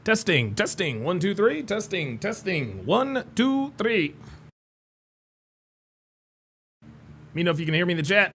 Testing, testing, 1, 2, 3, testing, testing, 1, 2, 3. Let me know if you can hear me in the chat.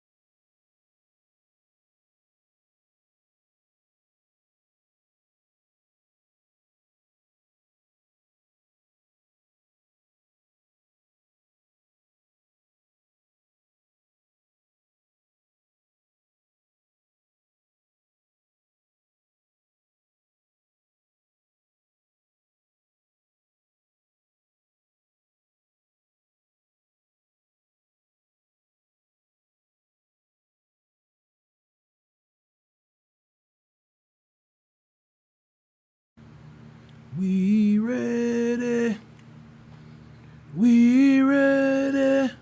We ready. We ready.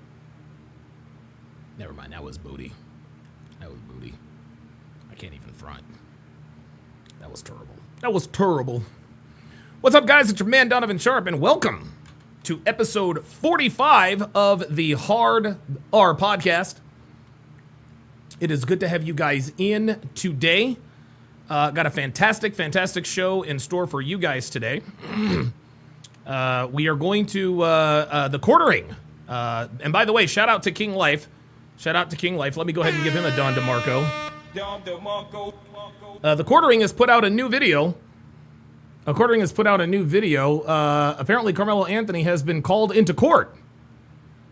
Never mind, that was booty. That was booty. I can't even front. That was terrible. That was terrible. What's up, guys? It's your man, Donovan Sharp, and welcome to episode 45 of the Hard R podcast. It is good to have you guys in today. Got a fantastic show in store for you guys today. We are going to the quartering. And by the way, shout out to King Life. Shout out to King Life. Let me go ahead and give him a Don DeMarco. The quartering has put out a new video. Apparently, Karmelo Anthony has been called into court.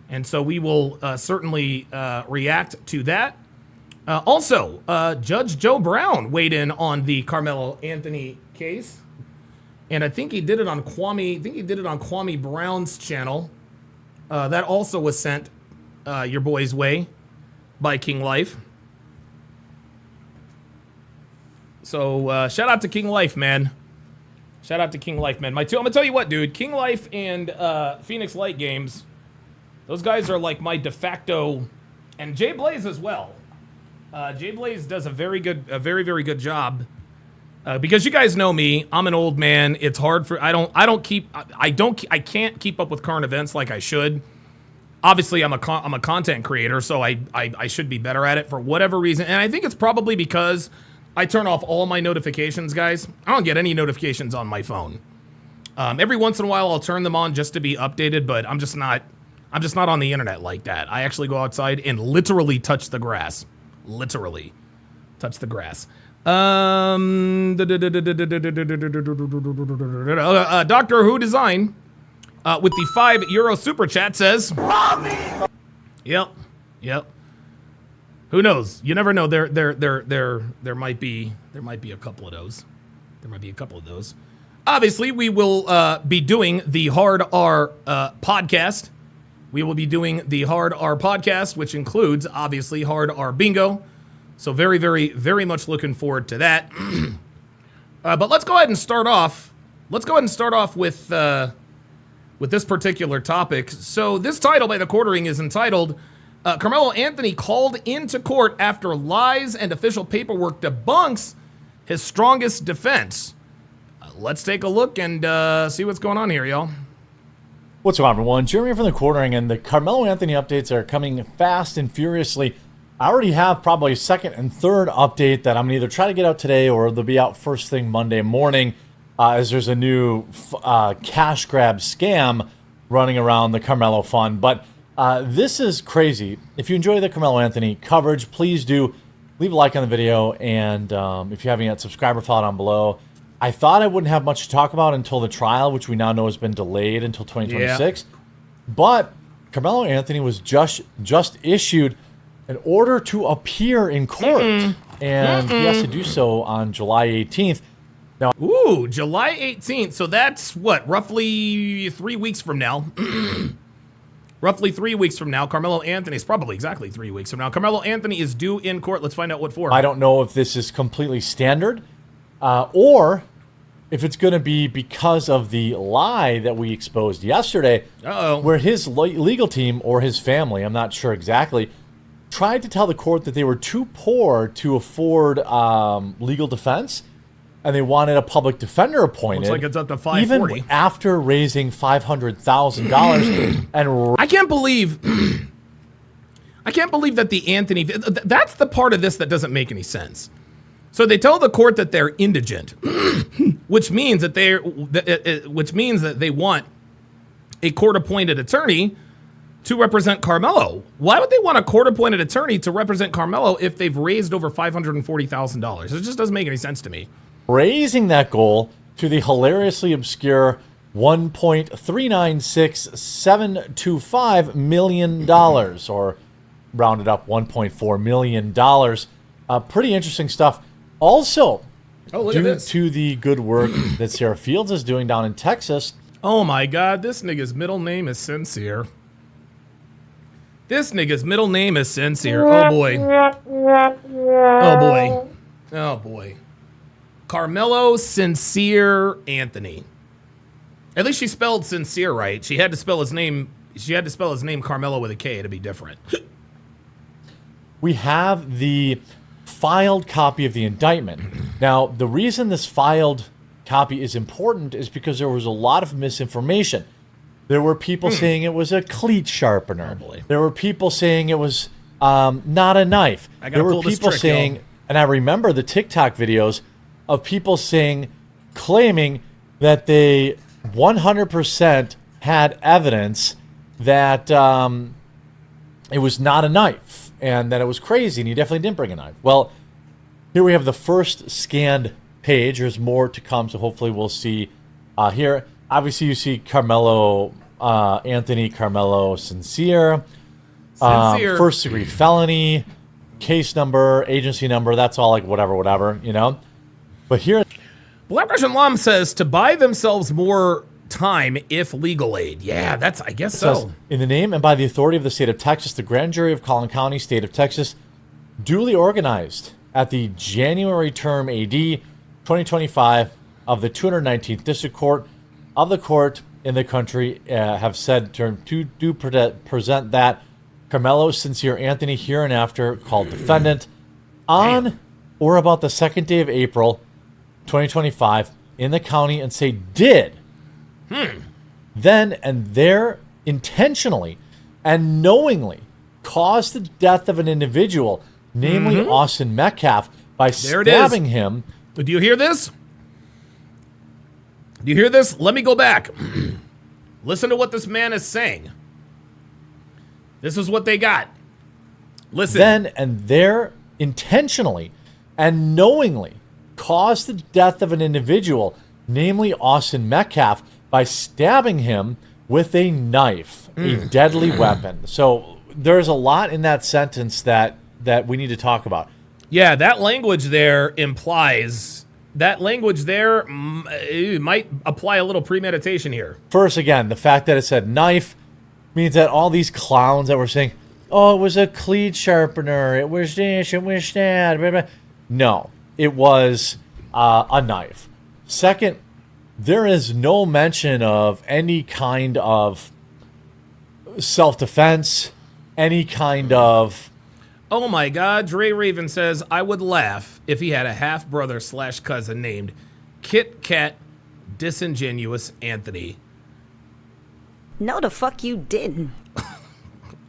And so we will certainly react to that. Also, Judge Joe Brown weighed in on the Karmelo Anthony case, and I think he did it on Kwame Brown's channel. That also was sent your boy's way by King Life. So shout out to King Life, man. Shout out to King Life, man. I'm gonna tell you what, dude. King Life and Phoenix Light Games, those guys are like my de facto, and Jay Blaze as well. Jay Blaze does a very good job. Because you guys know me, I'm an old man. It's hard for I can't keep up with current events like I should. Obviously, I'm a content creator, so I should be better at it for whatever reason. And I think it's probably because I turn off all my notifications, guys. I don't get any notifications on my phone. Every once in a while, I'll turn them on just to be updated, but I'm just not on the internet like that. I actually go outside and literally touch the grass. Literally touch the grass. Doctor Who Design with the €5 super chat says, Mommy! Yep. Who knows? You never know. There might be a couple of those. Obviously, we will be doing the Hard R podcast. We will be doing the Hard R podcast, which includes, obviously, Hard R Bingo. So very much looking forward to that. But let's go ahead and start off. With this particular topic. So this title by the quartering is entitled, Karmelo Anthony called into court after lies and official paperwork debunks his strongest defense. Let's take a look and see what's going on here, y'all. What's going on, everyone? Jeremy from the quartering, and the Karmelo Anthony updates are coming fast and furiously. I already have probably a second and third update that I'm going to either try to get out today or they'll be out first thing Monday morning, as there's a new cash grab scam running around the Karmelo fund. But this is crazy. If you enjoy the Karmelo Anthony coverage, please do leave a like on the video, and if you haven't yet, subscribe or follow down below. I thought I wouldn't have much to talk about until the trial, which we now know has been delayed until 2026. Yeah. But Karmelo Anthony was just issued an order to appear in court, and he has to do so on July 18th. Now, July 18th. So that's what, roughly 3 weeks from now. Roughly 3 weeks from now, Karmelo Anthony is probably exactly 3 weeks from now. Karmelo Anthony is due in court. Let's find out what for. I don't know if this is completely standard. Or if it's going to be because of the lie that we exposed yesterday, where his legal team or his family, I'm not sure exactly, tried to tell the court that they were too poor to afford legal defense, and they wanted a public defender appointed. Looks like it's up to $540. Even after raising $500,000. And I can't believe that the Anthony. That's the part of this that doesn't make any sense. So they tell the court that they're indigent, which means that they want a court-appointed attorney to represent Karmelo. Why would they want a court-appointed attorney to represent Karmelo if they've raised over $540,000? It just doesn't make any sense to me. Raising that goal to the hilariously obscure $1.396725 million, or rounded up $1.4 million. Pretty interesting stuff. Also, due to the good work that Sarah Fields is doing down in Texas. Oh my God, this nigga's middle name is Sincere. This nigga's middle name is Sincere. Oh boy. Oh boy. Oh boy. Karmelo Sincere Anthony. At least she spelled Sincere right. She had to spell his name Karmelo with a K to be different. We have the filed copy of the indictment. Now, the reason this filed copy is important is because there was a lot of misinformation. There were people saying it was a cleat sharpener. Oh, there were people saying it was not a knife. There were people saying, and I remember the TikTok videos of people claiming that they 100% had evidence that it was not a knife and that it was crazy and he definitely didn't bring a knife. Well, here we have the first scanned page. There's more to come, so hopefully we'll see here. Obviously, you see Karmelo, Anthony Karmelo Sincere. First degree felony, case number, agency number. That's all like whatever, you know. But here, Black Russian Lom says to buy themselves more time if legal aid. Yeah, I guess so. Says, in the name and by the authority of the state of Texas, the grand jury of Collin County, state of Texas, duly organized at the January term AD 2025 of the 219th District Court of the court in the country have said to present that Karmelo Sincere Anthony hereinafter called defendant on or about the second day of April 2025 in the county and say did then and there intentionally and knowingly cause the death of an individual, namely Austin Metcalf, by stabbing him. Do you hear this? Do you hear this? Let me go back. Listen to what this man is saying. This is what they got. Listen. Then and there intentionally and knowingly caused the death of an individual, namely Austin Metcalf, by stabbing him with a knife, a deadly weapon. So there's a lot in that sentence that we need to talk about. Yeah, that language there implies it might apply a little premeditation here. First, again, the fact that it said knife means that all these clowns that were saying, oh, it was a cleat sharpener, it was this, it was that, blah, blah. No, it was a knife. Second, there is no mention of any kind of self-defense, any kind of... Oh my God, Dre Raven says, I would laugh if he had a half-brother / cousin named Kit Kat Disingenuous Anthony. No, the fuck you didn't.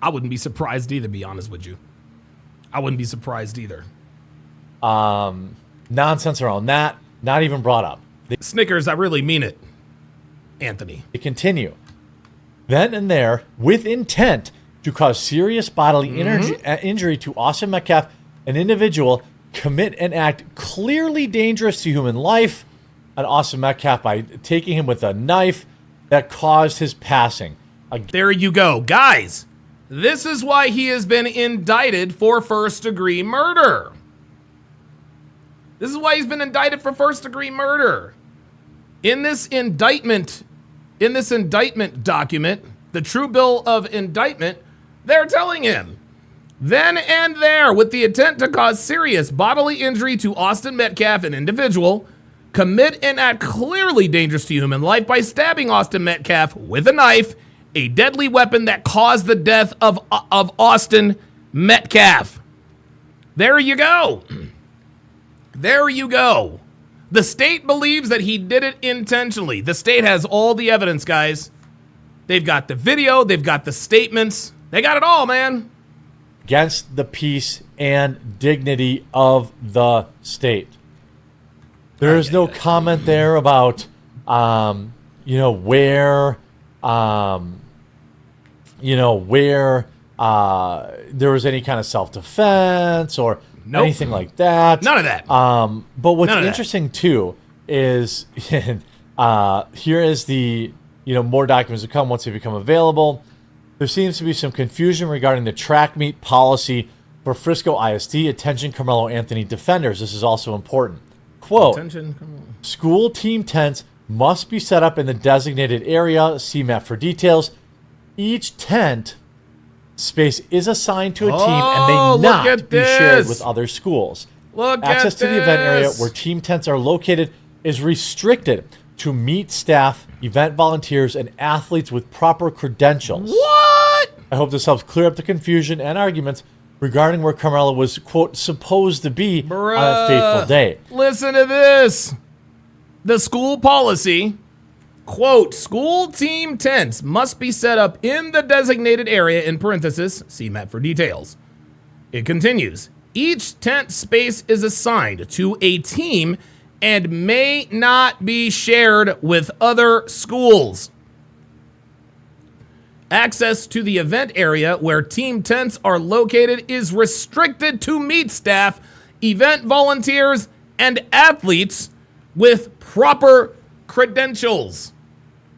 I wouldn't be surprised either, to be honest with you. I wouldn't be surprised either. Nonsense around that, not even brought up. Snickers, I really mean it, Anthony. They continue. Then and there, with intent to cause serious bodily injury to Austin Metcalf, an individual commit an act clearly dangerous to human life on Austin Metcalf by taking him with a knife that caused his passing. There you go. Guys, this is why he has been indicted for first-degree murder. This is why he's been indicted for first-degree murder. In this indictment document, the true bill of indictment, they're telling him, then and there, with the intent to cause serious bodily injury to Austin Metcalf, an individual, commit an act clearly dangerous to human life by stabbing Austin Metcalf with a knife, a deadly weapon that caused the death of Austin Metcalf. There you go. There you go. The state believes that he did it intentionally. The state has all the evidence, guys. They've got the video. They've got the statements. They got it all, man. Against the peace and dignity of the state. There is no comment there about, you know, where there was any kind of self-defense or anything like that. None of that. But what's interesting too is here is the, you know, more documents to come once they become available. There seems to be some confusion regarding the track meet policy for Frisco ISD. Attention, Karmelo Anthony defenders. This is also important. Quote, school team tents must be set up in the designated area. See map for details. Each tent space is assigned to a team and may not be shared with other schools. Access to the event area where team tents are located is restricted to meet staff, event volunteers, and athletes with proper credentials. What? I hope this helps clear up the confusion and arguments regarding where Karmelo was, quote, supposed to be on a fateful day. Listen to this. The school policy, quote, school team tents must be set up in the designated area, in parenthesis, see map for details. It continues. Each tent space is assigned to a team and may not be shared with other schools. Access to the event area where team tents are located is restricted to meet staff, event volunteers, and athletes with proper credentials.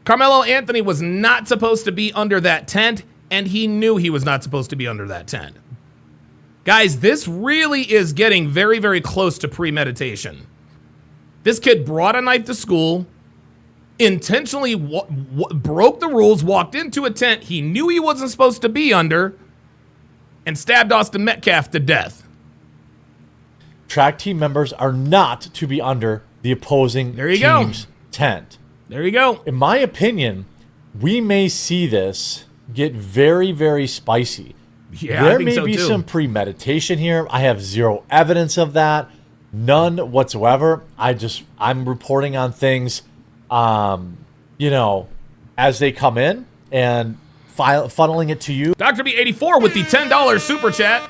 Karmelo Anthony was not supposed to be under that tent, and he knew he was not supposed to be under that tent. Guys, this really is getting very, very close to premeditation. This kid brought a knife to school, intentionally broke the rules, walked into a tent he knew he wasn't supposed to be under, and stabbed Austin Metcalf to death. Track team members are not to be under the opposing team's tent. There you go. In my opinion, we may see this get very, very spicy. Yeah, there I think may so be too. some premeditation here. I have zero evidence of that. None whatsoever. I'm reporting on things, you know, as they come in and funneling it to you. Dr. B84 with the $10 super chat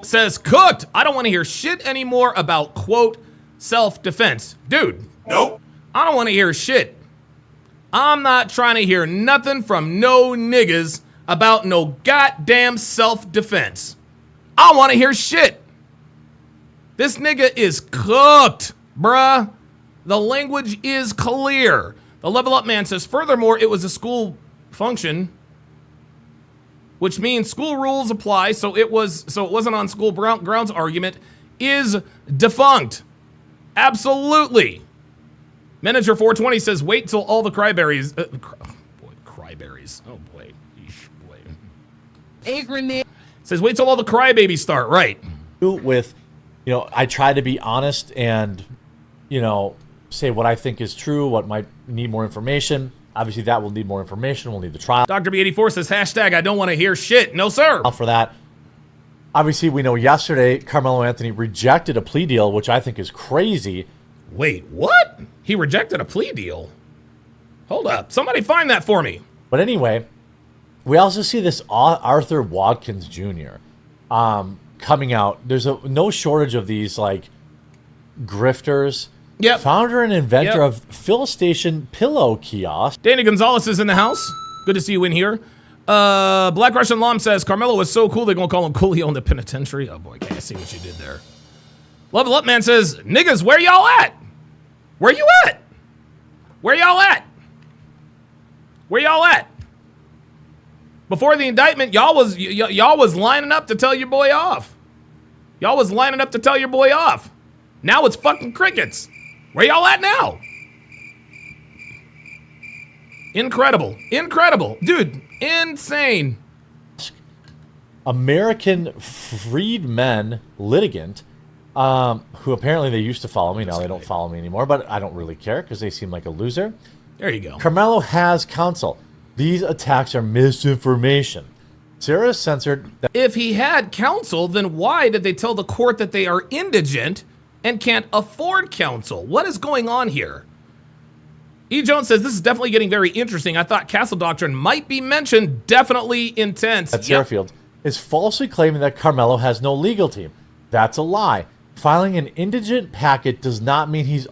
says, cooked. I don't want to hear shit anymore about, quote, self-defense. Dude. Nope. I don't want to hear shit. I'm not trying to hear nothing from no niggas about no goddamn self-defense. I want to hear shit. This nigga is cooked, bruh. The language is clear. The Level Up man says, furthermore, it was a school function, which means school rules apply, so it wasn't on school grounds. Argument is defunct. Absolutely. Manager 420 says, wait till all the cryberries. Cryberries. Oh boy. Eesh, boy. A grenade. Says, wait till all the crybabies start. Right. With, you know, I try to be honest and, you know, say what I think is true, what might need more information. Obviously, that will need more information. We'll need the trial. Dr. B84 says, hashtag, I don't want to hear shit. No, sir. For that. Obviously, we know yesterday, Karmelo Anthony rejected a plea deal, which I think is crazy. Wait, what? He rejected a plea deal? Hold up. Somebody find that for me. But anyway, we also see this Arthur Watkins Jr. Coming out. There's no shortage of these, like, grifters. Yep. Founder and inventor of Fill Station Pillow Kiosk. Danny Gonzalez is in the house. Good to see you in here. Black Russian Lom says, Karmelo was so cool, they're going to call him Coolio in the penitentiary. Oh, boy, can't see what you did there. Level Up Man says, niggas, where y'all at? Where you at? Where y'all at? Where y'all at? Before the indictment, y'all was lining up to tell your boy off. Y'all was lining up to tell your boy off. Now it's fucking crickets. Where y'all at now? Incredible. Incredible. Dude, insane. American freedmen litigant, who apparently they used to follow me. Now they don't follow me anymore, but I don't really care because they seem like a loser. There you go. Karmelo has counsel. These attacks are misinformation. Sarah censored that. If he had counsel, then why did they tell the court that they are indigent and can't afford counsel? What is going on here? E. Jones says, this is definitely getting very interesting. I thought Castle Doctrine might be mentioned. Definitely intense. At Fairfield is falsely claiming that Karmelo has no legal team. That's a lie. Filing an indigent packet does not mean he's...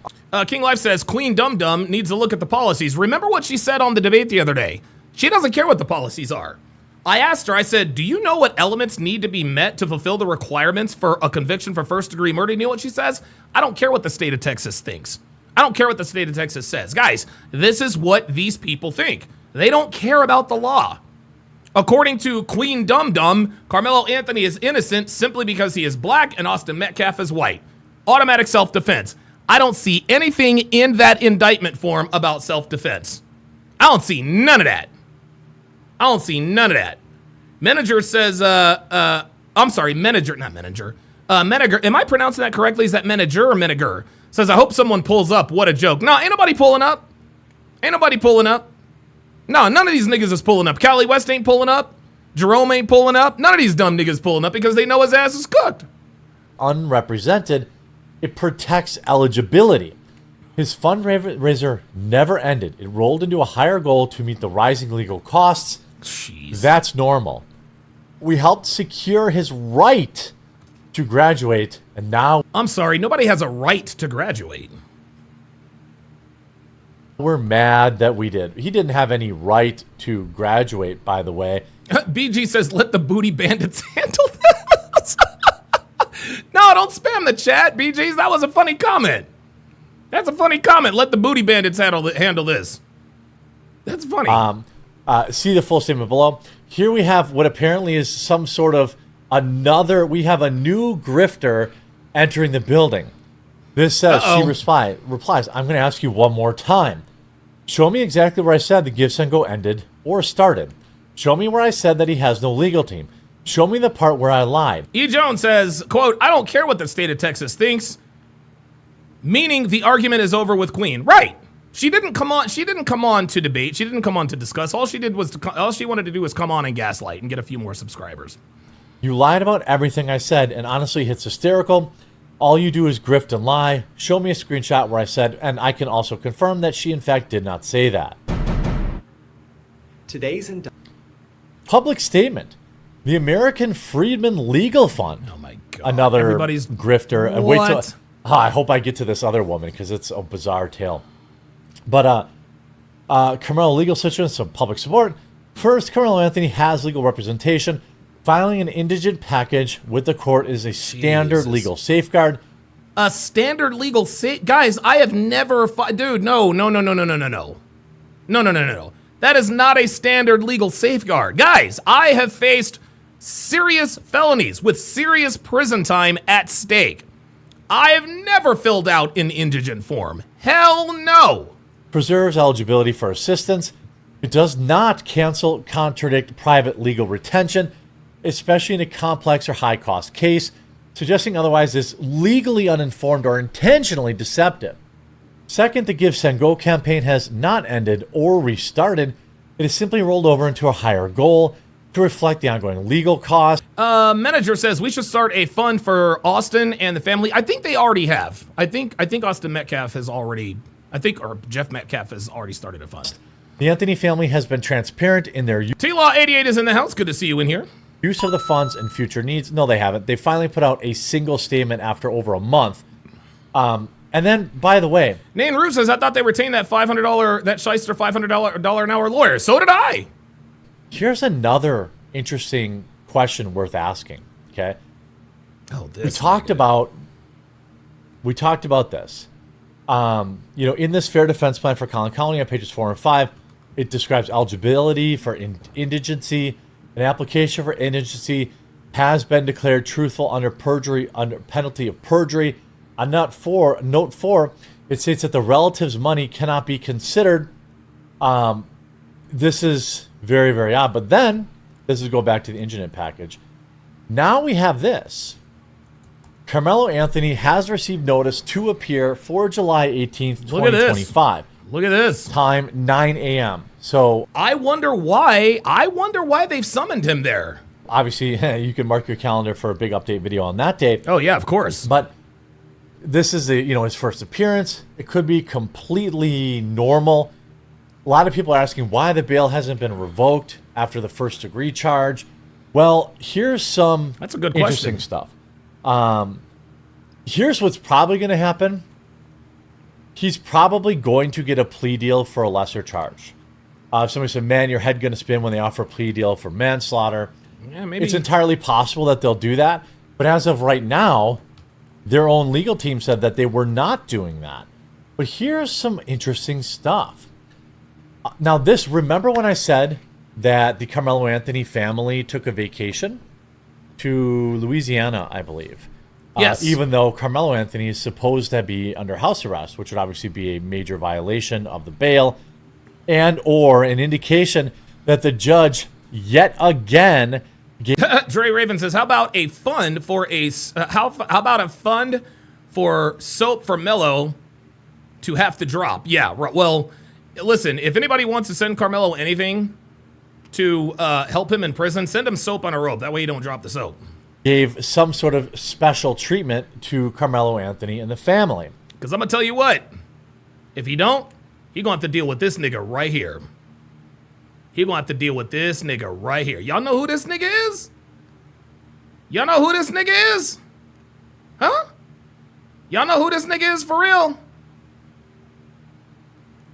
King Life says, Queen Dum Dum needs to look at the policies. Remember what she said on the debate the other day? She doesn't care what the policies are. I asked her, I said, do you know what elements need to be met to fulfill the requirements for a conviction for first-degree murder? You know what she says? I don't care what the state of Texas thinks. I don't care what the state of Texas says. Guys, this is what these people think. They don't care about the law. According to Queen Dum Dum, Karmelo Anthony is innocent simply because he is black and Austin Metcalf is white. Automatic self-defense. I don't see anything in that indictment form about self-defense. I don't see none of that. I don't see none of that. Manager says, I'm sorry, manager, not manager. Menager, am I pronouncing that correctly? Is that manager or menager? Says, I hope someone pulls up. What a joke. No, ain't nobody pulling up. Ain't nobody pulling up. No, none of these niggas is pulling up. Cali West ain't pulling up. Jerome ain't pulling up. None of these dumb niggas pulling up because they know his ass is cooked. Unrepresented, it protects eligibility. His fundraiser never ended. It rolled into a higher goal to meet the rising legal costs. Jeez. That's normal. We helped secure his right to graduate, and now I'm sorry, nobody has a right to graduate. we're mad that we did. He didn't have any right to graduate, by the way. BG says, let the booty bandits handle this. No, don't spam the chat, BGs. That was a funny comment. That's a funny comment. Let the booty bandits handle this. That's funny. See the full statement below. Here we have what apparently is some sort of we have a new grifter entering the building. This says, she replies, I'm going to ask you one more time. Show me exactly where I said the Give, Send, Go ended or started. Show me where I said that he has no legal team. Show me the part where I lied. E. Jones says, quote, I don't care what the state of Texas thinks. Meaning the argument is over with Queen. Right. She didn't come on to debate. She didn't come on to discuss. All she wanted to do was come on and gaslight and get a few more subscribers. You lied about everything I said, and honestly, it's hysterical. All you do is grift and lie. Show me a screenshot where I said, and I can also confirm that she in fact did not say that. Today's public statement. The American Freedmen Legal Fund. Oh my God. Another Everybody's grifter. And wait till I hope I get to this other woman because it's a bizarre tale. But Karmelo legal situation, some public support. First, Karmelo Anthony has legal representation. Filing an indigent package with the court is a standard legal safeguard. A standard legal guys, I have never dude, no. That is not a standard legal safeguard. Guys, I have faced serious felonies with serious prison time at stake. I have never filled out an indigent form. Hell no. Preserves eligibility for assistance. It does not contradict private legal retention, especially in a complex or high-cost case. Suggesting otherwise is legally uninformed or intentionally deceptive. Second, the Give, Send, Go campaign has not ended or restarted. It has simply rolled over into a higher goal to reflect the ongoing legal costs. Manager says we should start a fund for Austin and the family. I think they already have. I think Austin Metcalf has already, or Jeff Metcalf has already started a fund. The Anthony family has been transparent in their T-Law 88 is in the house. Good to see you in here. Use of the funds and future needs. No, they haven't. They finally put out a single statement after over a month. And then, by the way, Nan Rue says, I thought they retained that $500, that shyster $500 an hour lawyer. So did I. Here's another interesting question worth asking. Okay. Oh, this. We talked about this. In this fair defense plan for Collin County on pages 4 and 5, it describes eligibility for indigency. An application for indigency has been declared truthful under penalty of perjury. On note 4, it states that the relative's money cannot be considered. This is very, very odd. But then, this is go back to the indigent package. Now we have this. Karmelo Anthony has received notice to appear for July 18th, 2025. Look at this. Time 9 a.m. So I wonder why they've summoned him there. Obviously, you can mark your calendar for a big update video on that day. Oh yeah, of course. But this is his first appearance. It could be completely normal. A lot of people are asking why the bail hasn't been revoked after the first degree charge. Well, here's some That's a good interesting question. stuff. Here's what's probably going to happen. He's probably going to get a plea deal for a lesser charge. If somebody said, man, your head going to spin when they offer a plea deal for manslaughter. Yeah, maybe. It's entirely possible that they'll do that. But as of right now, their own legal team said that they were not doing that. But here's some interesting stuff. Now remember when I said that the Karmelo Anthony family took a vacation to Louisiana, I believe? Yes. Even though Karmelo Anthony is supposed to be under house arrest, which would obviously be a major violation of the bail and or an indication that the judge yet again Dre Raven says, how about a fund for how about a fund for soap for Melo to have to drop? Yeah, well, listen, if anybody wants to send Karmelo anything to help him in prison, send him soap on a rope. That way you don't drop the soap. Gave some sort of special treatment to Karmelo Anthony and the family. Because I'm going to tell you what, if he don't, he going to have to deal with this nigga right here. He going to have to deal with this nigga right here. Y'all know who this nigga is? Y'all know who this nigga is? Huh? Y'all know who this nigga is for real?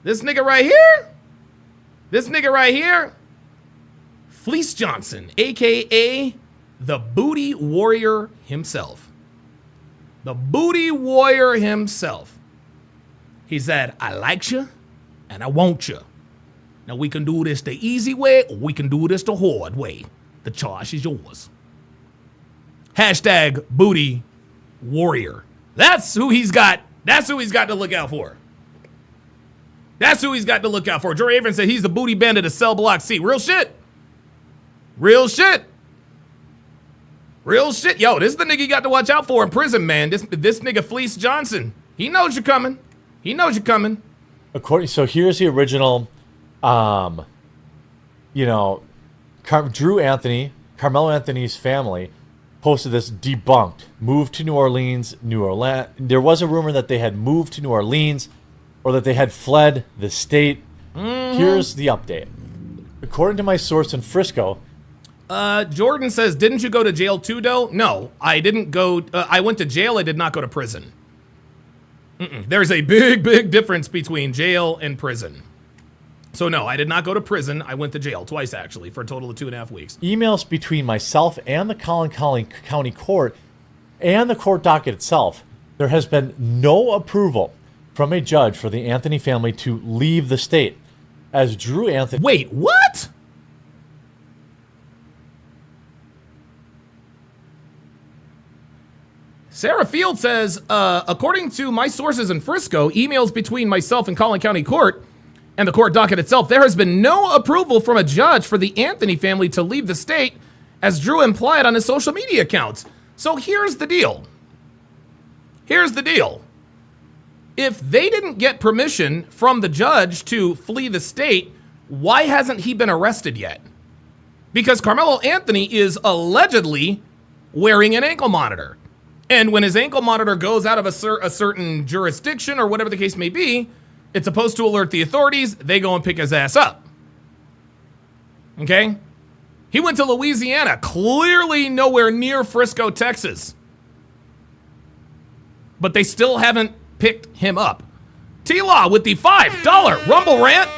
This nigga right here? This nigga right here? Fleece Johnson, a.k.a. the Booty Warrior himself. The Booty Warrior himself. He said, I likes you and I want you. Now we can do this the easy way or we can do this the hard way. The choice is yours. Hashtag Booty Warrior. That's who he's got. That's who he's got to look out for. That's who he's got to look out for. Jory Avon said he's the booty bandit of Cell Block C. Real shit. Real shit. Real shit. Yo, this is the nigga you got to watch out for in prison, man. This nigga Fleece Johnson. He knows you're coming. He knows you're coming. So here's the original, Drew Anthony, Karmelo Anthony's family posted this debunked. Moved to New Orleans, There was a rumor that they had moved to New Orleans or that they had fled the state. Here's the update. According to my source in Frisco, Jordan says, didn't you go to jail too, though? No, I didn't go. I went to jail. I did not go to prison. There's a big difference between jail and prison. So no, I did not go to prison. I went to jail twice, actually, for a total of 2.5 weeks. Emails between myself and the Collin County Court and the court docket itself, there has been no approval from a judge for the Anthony family to leave the state. As Drew Anthony... Wait, what? Sarah Field says, according to my sources in Frisco, emails between myself and Collin County Court and the court docket itself, there has been no approval from a judge for the Anthony family to leave the state, as Drew implied on his social media accounts. So here's the deal. Here's the deal. If they didn't get permission from the judge to flee the state, why hasn't he been arrested yet? Because Karmelo Anthony is allegedly wearing an ankle monitor. And when his ankle monitor goes out of a certain jurisdiction or whatever the case may be, it's supposed to alert the authorities. They go and pick his ass up. Okay? He went to Louisiana, clearly nowhere near Frisco, Texas. But they still haven't picked him up. T-Law with the $5 Rumble Rant.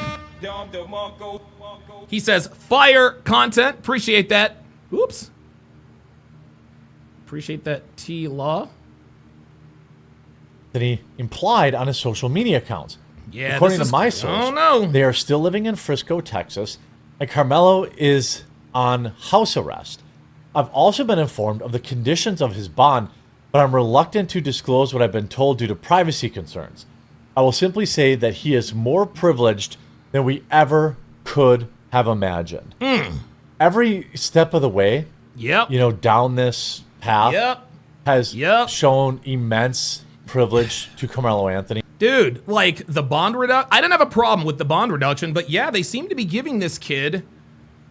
He says, fire content. Appreciate that. Oops. Appreciate that, T-Law. That he implied on his social media accounts. Yeah, according to my source, they are still living in Frisco, Texas, and Karmelo is on house arrest. I've also been informed of the conditions of his bond, but I'm reluctant to disclose what I've been told due to privacy concerns. I will simply say that he is more privileged than we ever could have imagined. Every step of the way, down this path has shown immense privilege to Karmelo Anthony. Dude, like the bond reduction, I didn't have a problem with the bond reduction, but yeah, they seem to be giving this kid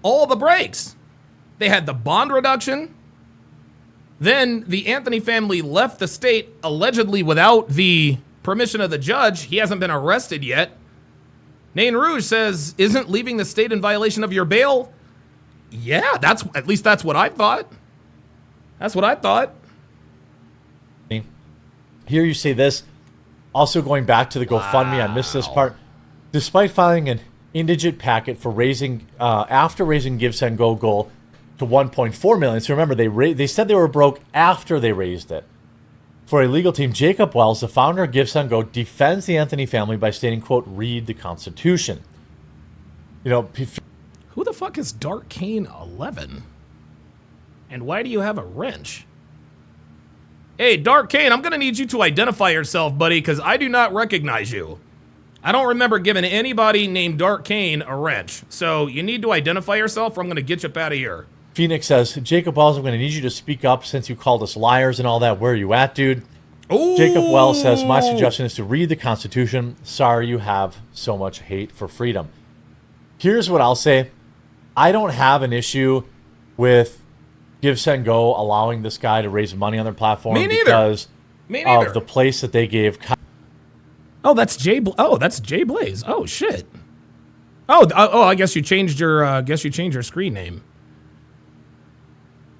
all the breaks. They had the bond reduction. Then the Anthony family left the state allegedly without the permission of the judge. He hasn't been arrested yet. Nain Rouge says, isn't leaving the state in violation of your bail? Yeah, that's what I thought. That's what I thought. Here you say this. Also going back to the GoFundMe, I missed this part. Despite filing an indigent packet for raising, after raising Give Send Go goal to 1.4 million. So remember, they said they were broke after they raised it. For a legal team, Jacob Wells, the founder of Give Send Go, defends the Anthony family by stating, quote, read the Constitution. You know, Who the fuck is Dark Kane 11? And why do you have a wrench? Hey, Dark Kane, I'm going to need you to identify yourself, buddy, because I do not recognize you. I don't remember giving anybody named Dark Kane a wrench. So you need to identify yourself or I'm going to get you up out of here. Phoenix says, Jacob Wells, I'm going to need you to speak up since you called us liars and all that. Where are you at, dude? Ooh. Jacob Wells says, my suggestion is to read the Constitution. Sorry you have so much hate for freedom. Here's what I'll say. I don't have an issue with Give Send Go allowing this guy to raise money on their platform because of the place that they gave. Oh, that's Jay. That's Jay Blaze. Oh shit. Oh, I guess you changed your screen name.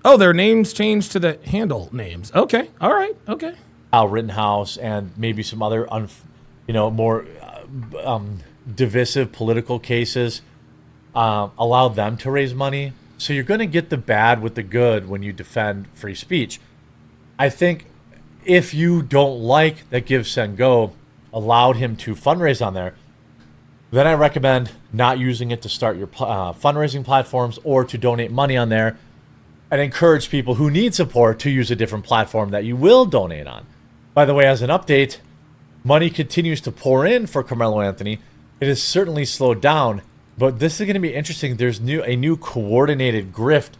Oh, their names changed to the handle names. Okay, all right, okay. Al Rittenhouse and maybe some other, more divisive political cases allowed them to raise money. So you're going to get the bad with the good when you defend free speech. I think if you don't like that Give Send Go allowed him to fundraise on there, then I recommend not using it to start your fundraising platforms or to donate money on there, and encourage people who need support to use a different platform that you will donate on. By the way, as an update, money continues to pour in for Karmelo Anthony. It has certainly slowed down, but this is going to be interesting. There's a new coordinated grift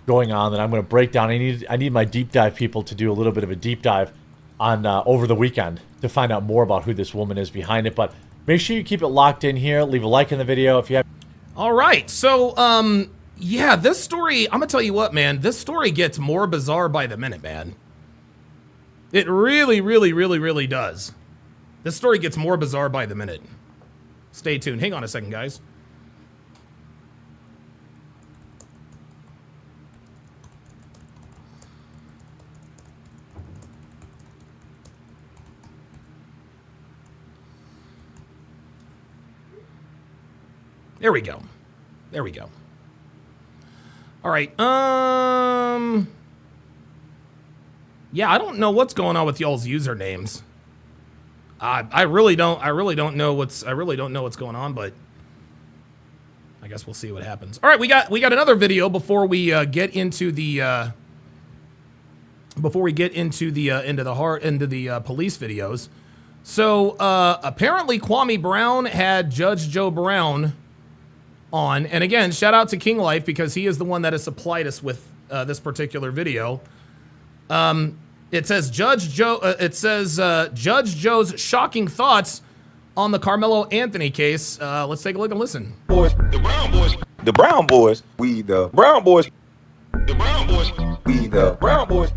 going on that I'm going to break down. I need my deep dive people to do a little bit of a deep dive on over the weekend to find out more about who this woman is behind it. But make sure you keep it locked in here. Leave a like in the video if you have. All right, so yeah, this story, I'm gonna tell you what, man, this story gets more bizarre by the minute, man. It really, really, really, really does. This story gets more bizarre by the minute. Stay tuned. Hang on a second, guys. There we go. There we go. All right. Yeah, I don't know what's going on with y'all's usernames. I really don't know what's going on, but I guess we'll see what happens. All right, we got another video before we get into the into the police videos. So apparently Kwame Brown had Judge Joe Brown on, and again, shout out to King Life because he is the one that has supplied us with this particular video. It says Judge Joe's shocking thoughts on the Karmelo Anthony case. Let's take a look and listen. The Brown boys, we the Brown boys, we the Brown boys.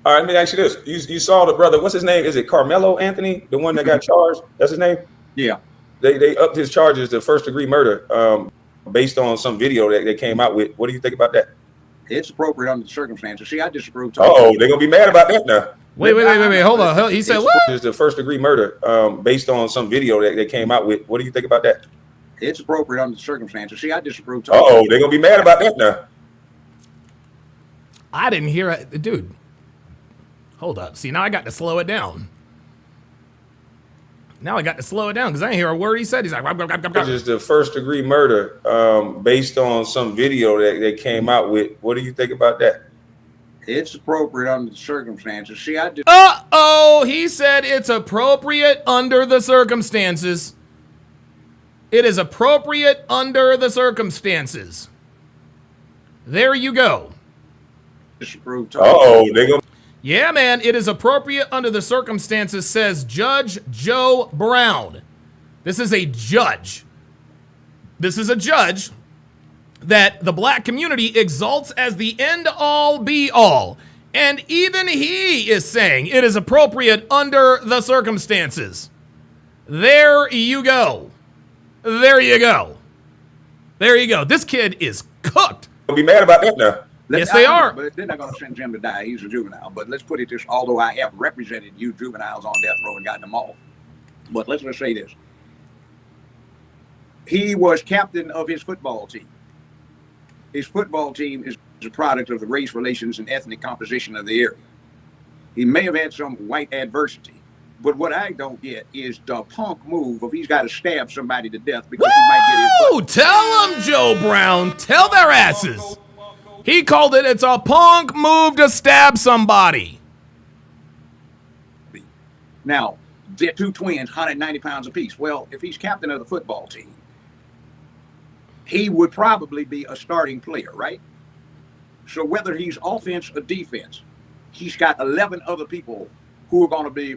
All right, let me ask you this: you saw the brother? What's his name? Is it Karmelo Anthony, the one that got charged? That's his name. Yeah. They upped his charges to first-degree murder. Based on some video that they came out with. What do you think about that? It's appropriate under the circumstances. See, I disapprove. Oh, they're gonna be mad about that now. Wait. Hold on. He said what? It's the first-degree murder. Based on some video that they came out with. What do you think about that? It's appropriate under the circumstances. See, I disapprove. Oh, they're gonna be mad about that now. I didn't hear it, dude. Hold up. See, now I got to slow it down. Now I got to slow it down because I didn't hear a word he said. He's like, It's the first-degree murder based on some video that they came out with. What do you think about that? It's appropriate under the circumstances. See, I do. He said it's appropriate under the circumstances. It is appropriate under the circumstances. There you go. Disapprove. They go. Yeah, man, it is appropriate under the circumstances, says Judge Joe Brown. This is a judge. This is a judge that the black community exalts as the end-all, be-all. And even he is saying it is appropriate under the circumstances. There you go. There you go. There you go. This kid is cooked. Be mad about that now. Yes, they are. But they're not going to send Jim to die. He's a juvenile. But let's put it this, although I have represented you juveniles on death row and gotten them off. But let's just say this. He was captain of his football team. His football team is a product of the race relations and ethnic composition of the area. He may have had some white adversity. But what I don't get is the punk move of he's got to stab somebody to death because he might get his butt. Tell them, Joe Brown. Tell their asses. He called it, it's a punk move to stab somebody. Now, they're two twins, 190 pounds apiece. Well, if he's captain of the football team, he would probably be a starting player, right? So whether he's offense or defense, he's got 11 other people who are going to be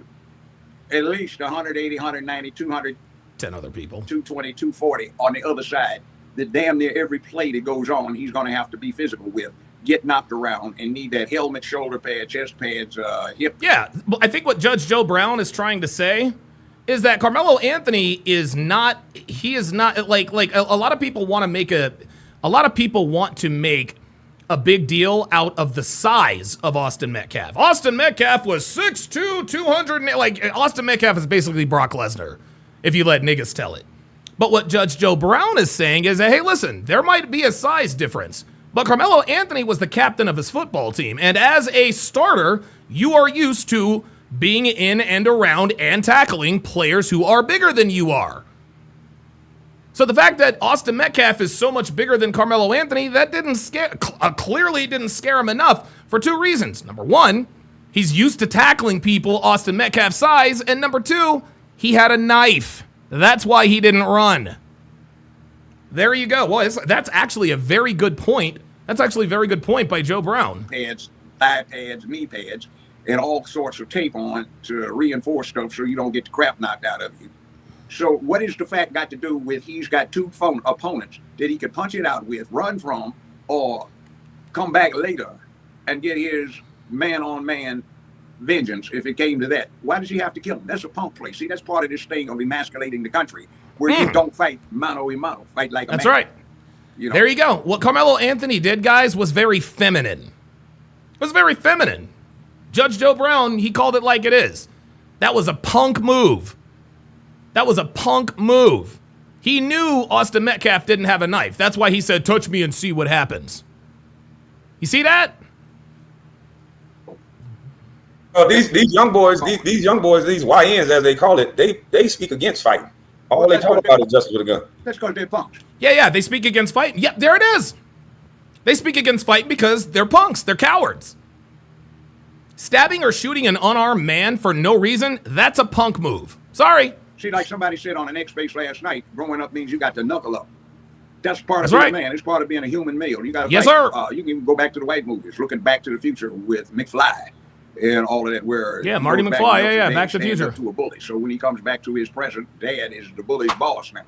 at least 180, 190, 200, 10 other people, 220, 240 on the other side. That damn near every play that goes on, he's going to have to be physical with, get knocked around, and need that helmet, shoulder pad, chest pads, hip. Yeah, I think what Judge Joe Brown is trying to say is that Karmelo Anthony is not. He is not like a lot of people want to make a lot of people want to make a big deal out of the size of Austin Metcalf. Austin Metcalf was 6'2", 200. Like Austin Metcalf is basically Brock Lesnar, if you let niggas tell it. But what Judge Joe Brown is saying is that, hey, listen, there might be a size difference. But Karmelo Anthony was the captain of his football team. And as a starter, you are used to being in and around and tackling players who are bigger than you are. So the fact that Austin Metcalf is so much bigger than Karmelo Anthony, that clearly didn't scare him enough for two reasons. Number one, he's used to tackling people Austin Metcalf's size. And number two, he had a knife. That's why he didn't run. There you go. Well, that's actually a very good point. That's actually a very good point by Joe Brown. Pads, thigh pads, knee pads, and all sorts of tape on to reinforce stuff so you don't get the crap knocked out of you. So what is the fact got to do with he's got two opponents that he could punch it out with, run from, or come back later and get his man-on-man vengeance if it came to that? Why does he have to kill him? That's a punk play. See, that's part of this thing of emasculating the country, where you don't fight mano a mano, fight like a man. That's right. You know? There you go. What Karmelo Anthony did, guys, was very feminine. It was very feminine. Judge Joe Brown, he called it like it is. That was a punk move. That was a punk move. He knew Austin Metcalf didn't have a knife. That's why he said, touch me and see what happens. You see that? These young boys, these YNs as they call it, they speak against fighting. All they talk about is justice with a gun. That's because they're punks. Yeah, they speak against fighting. Yep, there it is. They speak against fighting because they're punks. They're cowards. Stabbing or shooting an unarmed man for no reason, that's a punk move. Sorry. See, like somebody said on an X-Base last night, growing up means you got to knuckle up. That's part of That's being right. a man. It's part of being a human male. You got to Yes, fight. sir. You can even go back to the white movies, looking Back to the Future with McFly and all of that. Where Yeah, he Marty goes back McFly. and Yeah, Dad Back to the stands Future. up to a bully. So when he comes back to his present, Dad is the bully's boss now.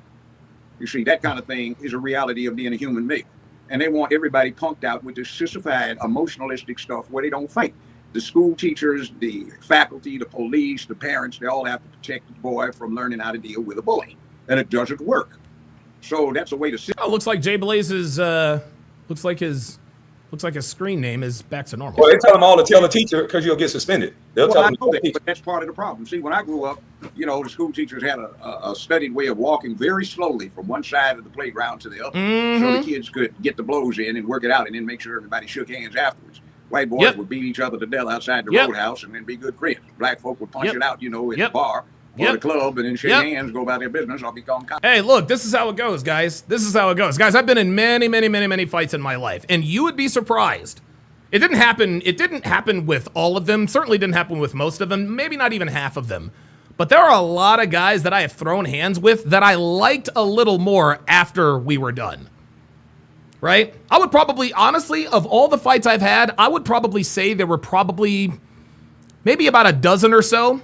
You see, that kind of thing is a reality of being a human male. And they want everybody punked out with this sissified, emotionalistic stuff where they don't fight. The school teachers, the faculty, the police, the parents, they all have to protect the boy from learning how to deal with a bully. And it doesn't work. So that's a way to sit. Oh, looks like Jay Blaze's, looks like his screen name is back to normal. Well, they tell them all to tell the teacher because you'll get suspended. They'll tell I them to know tell the that, teacher. but that's part of the problem. See, when I grew up, you know, the school teachers had a studied way of walking very slowly from one side of the playground to the other, so the kids could get the blows in and work it out, and then make sure everybody shook hands afterwards. White boys would beat each other to death outside the roadhouse and then be good friends. Black folk would punch it out, you know, at the bar or the club, and then shake hands, go about their business, or become cops. Hey, look, this is how it goes, guys. This is how it goes. Guys, I've been in many fights in my life, and you would be surprised. It didn't happen with all of them. Certainly didn't happen with most of them. Maybe not even half of them. But there are a lot of guys that I have thrown hands with that I liked a little more after we were done. Right? I would probably, honestly, of all the fights I've had, I would probably say there were probably maybe about a dozen or so.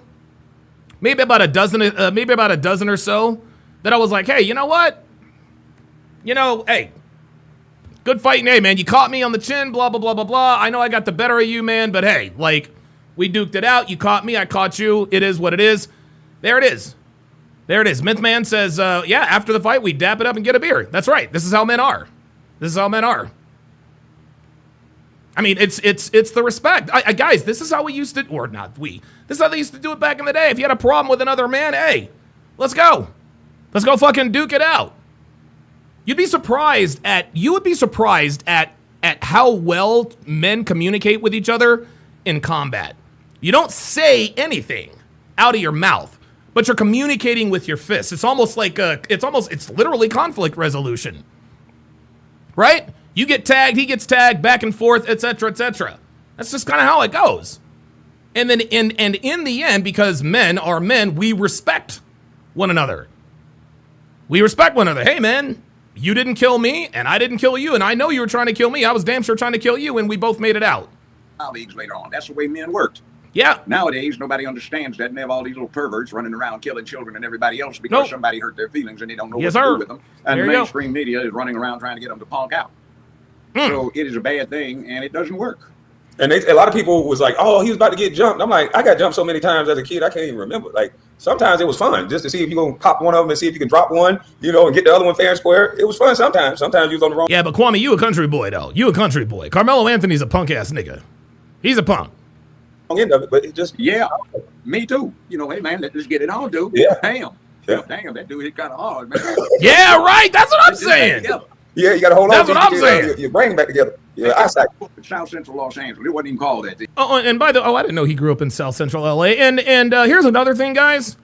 Maybe about a dozen or so that I was like, hey, you know what? You know, hey, good fighting. Hey, man, you caught me on the chin, blah, blah, blah, blah, blah. I know I got the better of you, man, but hey, like, we duked it out. You caught me, I caught you. It is what it is. There it is. There it is. Mythman says, yeah, after the fight, we dap it up and get a beer. That's right. This is how men are. This is how men are. I mean, it's the respect. Guys, this is how we used to, or not we. This is how they used to do it back in the day. If you had a problem with another man, hey, let's go. Let's go fucking duke it out. You would be surprised at how well men communicate with each other in combat. You don't say anything out of your mouth, but you're communicating with your fists. It's almost like it's literally conflict resolution. Right? You get tagged, he gets tagged, back and forth, etc., etc. That's just kind of how it goes. And then in the end, because men are men, we respect one another. We respect one another. Hey, man, you didn't kill me, and I didn't kill you, and I know you were trying to kill me. I was damn sure trying to kill you, and we both made it out. Colleagues later on. That's the way men worked. Yeah. Nowadays, nobody understands that, and they have all these little perverts running around killing children and everybody else because somebody hurt their feelings and they don't know what to do with them. And the mainstream media is running around trying to get them to punk out. So it is a bad thing, and it doesn't work. And a lot of people was like, "Oh, he was about to get jumped." I'm like, I got jumped so many times as a kid, I can't even remember. Like sometimes it was fun just to see if you gonna pop one of them and see if you can drop one, and get the other one fair and square. It was fun sometimes. Sometimes you was on the wrong. Yeah, but Kwame, you a country boy though. You a country boy. Carmelo Anthony's a punk ass nigga. He's a punk. End of it, but it just me too. Hey man, let's get it on, dude. Yeah. Damn, that dude hit kind of hard, man. Yeah, right. That's what I'm saying. Yeah, you got to hold That's on. That's what I'm saying. Your brain back together. Yeah, eyesight. South Central Los Angeles. It wasn't even called that. Oh, and I didn't know he grew up in South Central LA. And here's another thing, guys.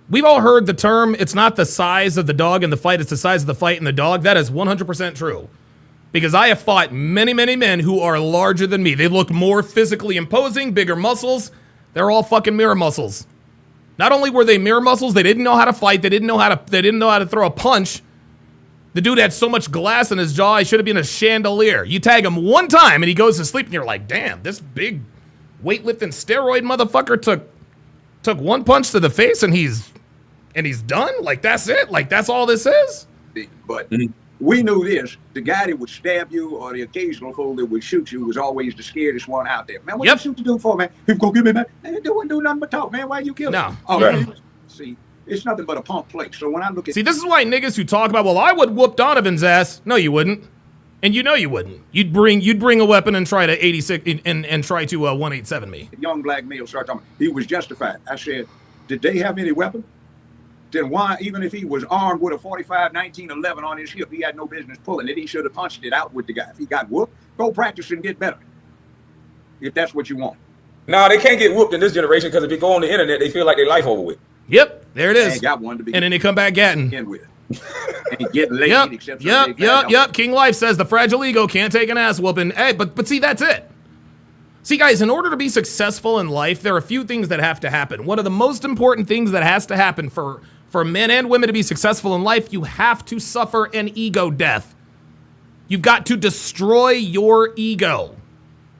We've all heard the term, it's not the size of the dog in the fight, it's the size of the fight in the dog. That is 100% true. Because I have fought many, many men who are larger than me. They look more physically imposing, bigger muscles. They're all fucking mirror muscles. Not only were they mirror muscles, they didn't know how to fight, they didn't know how to throw a punch. The dude had so much glass in his jaw, he should have been a chandelier. You tag him one time and he goes to sleep and you're like, damn, this big weightlifting steroid motherfucker took one punch to the face and he's done? Like, that's it? Like, that's all this is? But we knew this. The guy that would stab you or the occasional fool that would shoot you was always the scariest one out there. Man, what you shoot the dude for, man? He go give me, man. Man, the dude wouldn't do nothing but talk, man. Why you kill him? Oh, right. See, it's nothing but a punk place. So when I look at... See, this is why niggas who talk about, well, I would whoop Donovan's ass. No, you wouldn't. And you know you wouldn't. You'd bring a weapon and try to 86 and try to 187 me. Young black male started talking. He was justified. I said, did they have any weapon? Then why, even if he was armed with a 45 1911 on his hip, he had no business pulling it. He should have punched it out with the guy. If he got whooped, go practice and get better. If that's what you want. No, they can't get whooped in this generation because if you go on the internet, they feel like their life over with. Yep, there it is. Got one to begin and then they come back gatting. With. And get laid. Yep. King Life says the fragile ego can't take an ass whooping. Hey, but see, that's it. See, guys, in order to be successful in life, there are a few things that have to happen. One of the most important things that has to happen for men and women to be successful in life, you have to suffer an ego death. You've got to destroy your ego.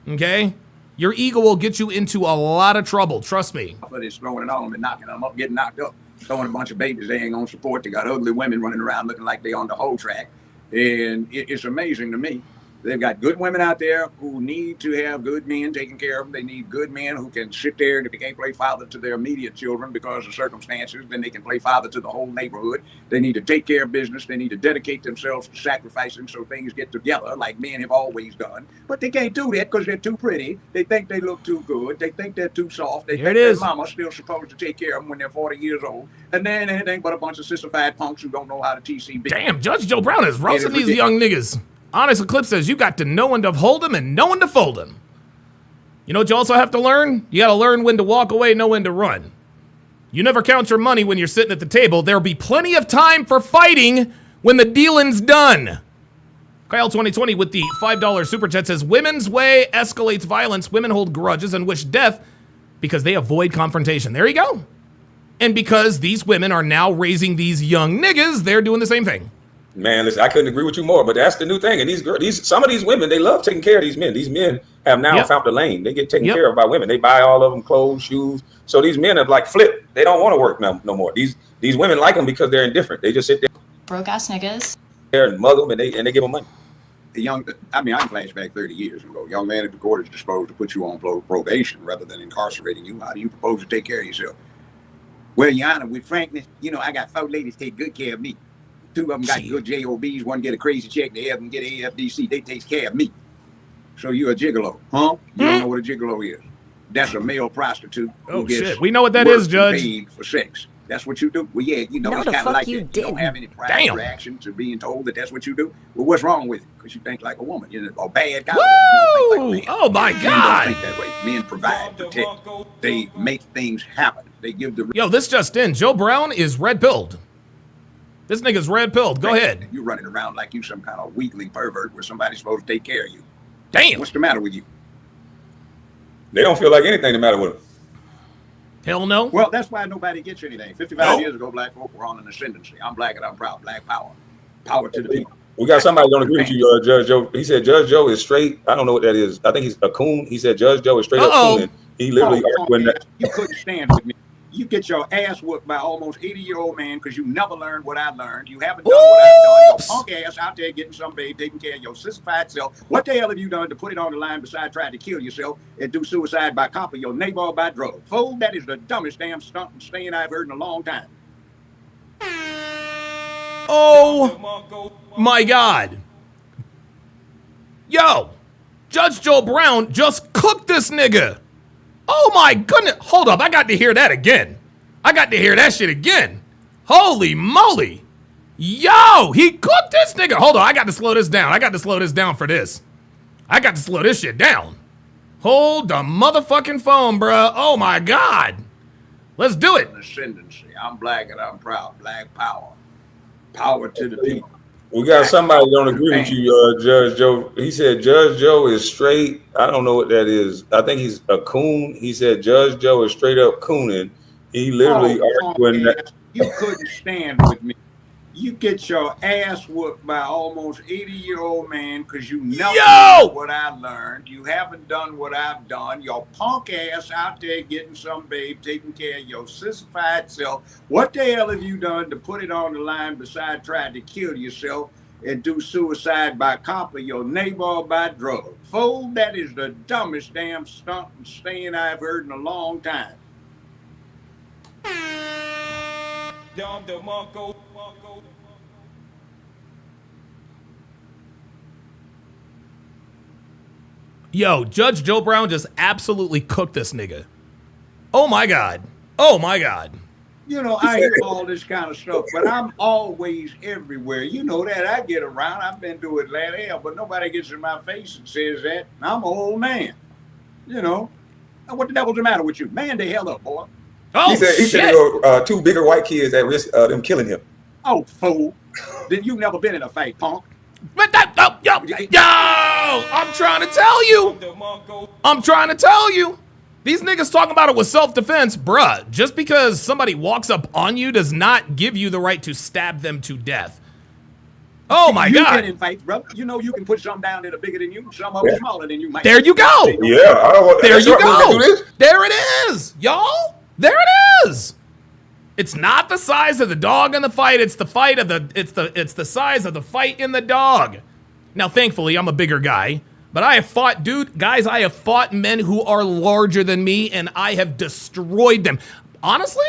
Okay? Your ego will get you into a lot of trouble. Trust me. But it's throwing it on them and knocking them up, getting knocked up. Throwing a bunch of babies they ain't gonna support. They got ugly women running around looking like they on the whole track. And it's amazing to me. They've got good women out there who need to have good men taking care of them. They need good men who can sit there, and if they can't play father to their immediate children because of circumstances, then they can play father to the whole neighborhood. They need to take care of business. They need to dedicate themselves to sacrificing so things get together like men have always done. But they can't do that because they're too pretty. They think they look too good. They think they're too soft. They think their mama's still supposed to take care of them when they're 40 years old. And then it ain't but a bunch of sissified punks who don't know how to TCB. Damn, Judge Joe Brown is roasting these young niggas. Honest Eclipse says you got to know when to hold them and know when to fold them. You know what you also have to learn? You got to learn when to walk away, know when to run. You never count your money when you're sitting at the table. There'll be plenty of time for fighting when the dealing's done. Kyle 2020 with the $5 super chat says, women's way escalates violence. Women hold grudges and wish death because they avoid confrontation. There you go. And because these women are now raising these young niggas, they're doing the same thing. Man, listen, I couldn't agree with you more, but that's the new thing. And these girls, some of these women, they love taking care of these men. These men have now found the lane. They get taken care of by women. They buy all of them clothes, shoes. So these men have like flipped. They don't want to work no more. These women like them because they're indifferent. They just sit there, broke ass niggas, there and mug them, and they give them money. I can flash back 30 years ago. Young man at the court is disposed to put you on probation rather than incarcerating you. How do you propose to take care of yourself? Well, Your Honor, with frankness, I got 4 ladies take good care of me. 2 of them got good JOBs. 1 get a crazy check. The other them get AFDC. They take care of me. So you're a gigolo, huh? You don't know what a gigolo is. That's a male prostitute who Oh, gets shit. We know what that is, worked Judge. and paid for sex. That's what you do. Well, yeah, you know, No, it's the kind of fuck like you that. You don't have didn't. any prior Damn. reaction to being told that that's what you do. Well, what's wrong with it? Because you think like a woman. You're a bad guy. You don't think Woo! like a man. Oh, my Men God. don't think that way. Men provide, protect. They make things happen. They give the Yo, this just in. Joe Brown is red-pilled. This nigga's red-pilled. Go ahead. You're running around like you some kind of weakling pervert where somebody's supposed to take care of you. Damn. What's the matter with you? They don't feel like anything the matter with them. Hell no. Well, that's why nobody gets anything. 55 years ago, black folk were on an ascendancy. I'm black and I'm proud. Black power. Power to the people. We got somebody that don't agree with you, Judge Joe. He said Judge Joe is straight. I don't know what that is. I think he's a coon. He said Judge Joe is straight up cooning. He literally arguing that. You couldn't stand with me. You get your ass whooped by almost 80-year-old man because you never learned what I learned. You haven't done what I've done. Your punk ass out there getting some babe, taking care of your sissified self. What the hell have you done to put it on the line besides trying to kill yourself and do suicide by cop of your neighbor or by drug? Fool, that is the dumbest damn stunt and stain I've heard in a long time. Oh, my God. Yo, Judge Joe Brown just cooked this nigga. Oh, my goodness. Hold up. I got to hear that again. I got to hear that shit again. Holy moly. Yo, he cooked this nigga. Hold on. I got to slow this down. I got to slow this down for this. I got to slow this shit down. Hold the motherfucking phone, bruh. Oh, my God. Let's do it. Ascendancy. I'm black and I'm proud. Black power. Power to the people. We got somebody that don't agree with you, Judge Joe. He said Judge Joe is straight. I don't know what that is. I think he's a coon. He said Judge Joe is straight up cooning. He literally arguing that. You couldn't stand with me. You get your ass whooped by almost 80-year-old man because you never learned what I learned. You haven't done what I've done. Your punk ass out there getting some babe, taking care of your sissified self. What the hell have you done to put it on the line besides trying to kill yourself and do suicide by cop of your neighbor or by drug? Fool, that is the dumbest damn stunt and stain I've heard in a long time. Yo, Judge Joe Brown just absolutely cooked this nigga. Oh, my God. Oh, my God. You know, I hear all this kind of stuff, but I'm always everywhere. You know that. I get around. I've been to Atlanta, hell, but nobody gets in my face and says that. I'm an old man. You know, what the devil's the matter with you? Man, the hell up, boy. Oh, He said shit. there go two bigger white kids at risk of them killing him. Oh, fool. Then you've never been in a fight, punk. But that, oh, yo, I'm trying to tell you. I'm trying to tell you. These niggas talking about it with self-defense. Bruh, just because somebody walks up on you does not give you the right to stab them to death. Oh, my You've God. been in fights, bro. You know you can put some down that are bigger than you, some of them smaller than you. There you go. Yeah, I don't want. There you go. Do this. There it is, y'all. There it is. It's not the size of the dog in the fight. It's the fight of the. It's the size of the fight in the dog. Now, thankfully, I'm a bigger guy, but I have fought, guys. I have fought men who are larger than me, and I have destroyed them. Honestly,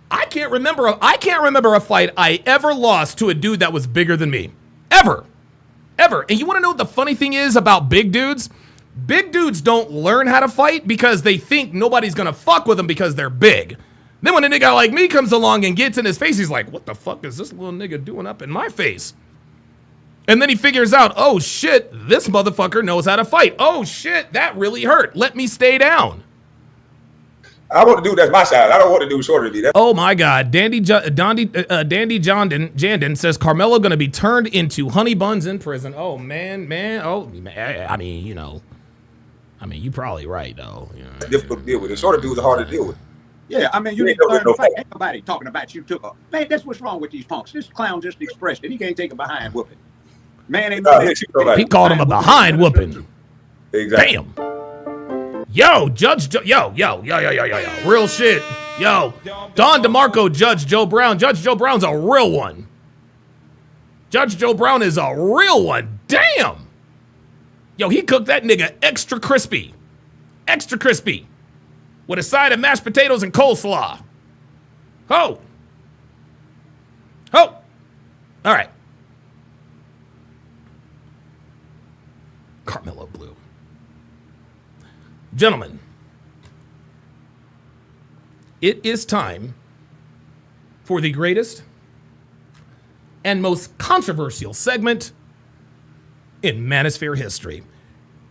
I can't remember a fight I ever lost to a dude that was bigger than me, ever. And you want to know what the funny thing is about big dudes? Big dudes don't learn how to fight because they think nobody's gonna fuck with them because they're big. Then when a nigga like me comes along and gets in his face, he's like, what the fuck is this little nigga doing up in my face? And then he figures out, oh shit, this motherfucker knows how to fight. Oh shit, that really hurt. Let me stay down. I want to do that's my side. I don't want to do shorter than that. Oh my God, Dandy Jandon says Karmelo gonna be turned into honey buns in prison. Oh man. Oh, I mean, you probably right though. You know. It's difficult to deal with. The shorter dudes are hard to deal with. Yeah, I mean, you need to learn to fight. Ain't nobody talking about you took a man. That's what's wrong with these punks. This clown just expressed it. He can't take a behind whooping. Man, ain't He called him a behind whooping. Exactly. Damn. Yo, Judge Joe. Yo. Real shit. Yo, Don DeMarco, Judge Joe Brown. Judge Joe Brown's a real one. Judge Joe Brown is a real one. Damn. Yo, he cooked that nigga extra crispy. Extra crispy. With a side of mashed potatoes and coleslaw. Ho. All right. Karmelo blue. Gentlemen, it is time for the greatest and most controversial segment in Manosphere history.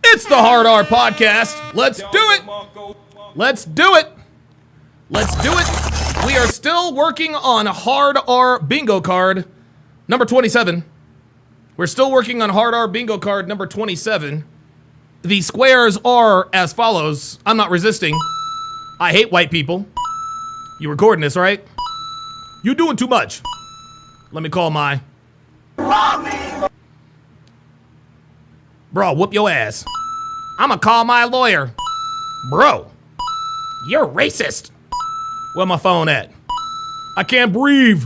It's the Hard R Podcast. Let's do it. Let's do it. Let's do it. We are still working on Hard R bingo card number 27. We're still working on Hard R bingo card number 27. The squares are as follows. I'm not resisting. I hate white people. You recording this, right? You doing too much. Let me call my... Bro, whoop your ass. I'ma call my lawyer. Bro, you're racist. Where my phone at? I can't breathe.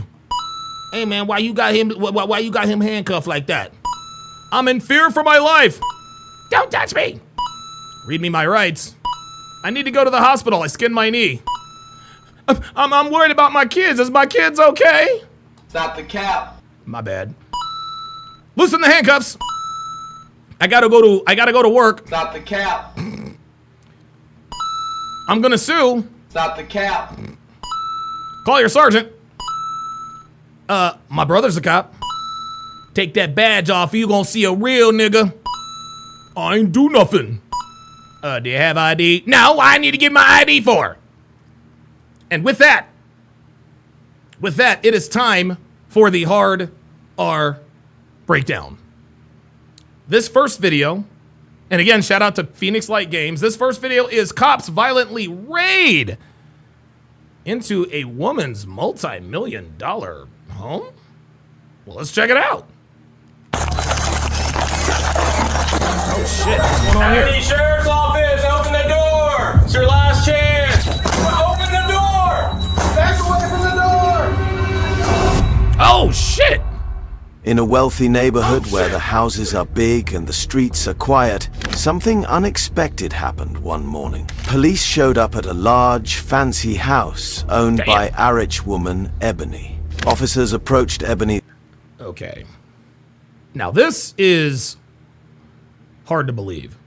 Hey man, why you got him handcuffed like that? I'm in fear for my life. Don't touch me. Read me my rights. I need to go to the hospital. I skinned my knee. I'm worried about my kids. Is my kids okay? Stop the cap. My bad. Loosen the handcuffs. I gotta go to work. Stop the cap. I'm gonna sue. Stop the cap. Call your sergeant. My brother's a cop. Take that badge off, you gonna see a real nigga. I ain't do nothing. Do you have ID? No, I need to get my ID for. And with that, it is time for the Hard R breakdown. This first video, and again, shout out to Phoenix Light Games. This first video is cops violently raid into a woman's multi-million-dollar home. Well, let's check it out. Oh shit, what's going on here? County Sheriff's Office, open the door. It's your last chance. Open the door. Back away from the door. Oh shit. In a wealthy neighborhood where the houses are big and the streets are quiet, something unexpected happened one morning. Police showed up at a large, fancy house owned by Irish woman Ebony. Officers approached Ebony. Okay. Now this is hard to believe.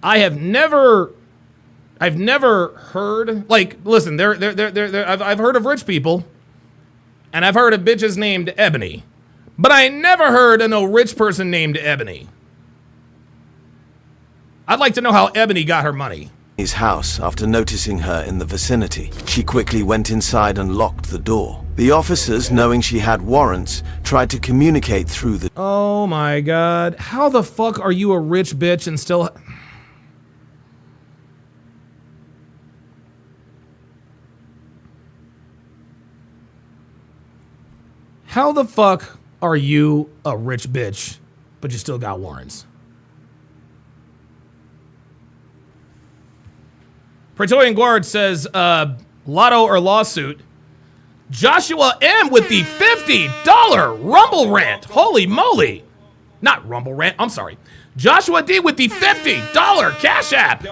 I've never heard, like, listen, I've heard of rich people, and I've heard of bitches named Ebony. But I never heard of no rich person named Ebony. I'd like to know how Ebony got her money. His house after noticing her in the vicinity. She quickly went inside and locked the door. The officers, knowing she had warrants, tried to communicate through the... Oh my god. How the fuck are you a rich bitch and still... How the fuck are you a rich bitch, but you still got warrants? Praetorian Guard says, lotto or lawsuit. Joshua M with the $50 Rumble Rant. Holy moly. Not Rumble Rant, I'm sorry. Joshua D with the $50 Cash App.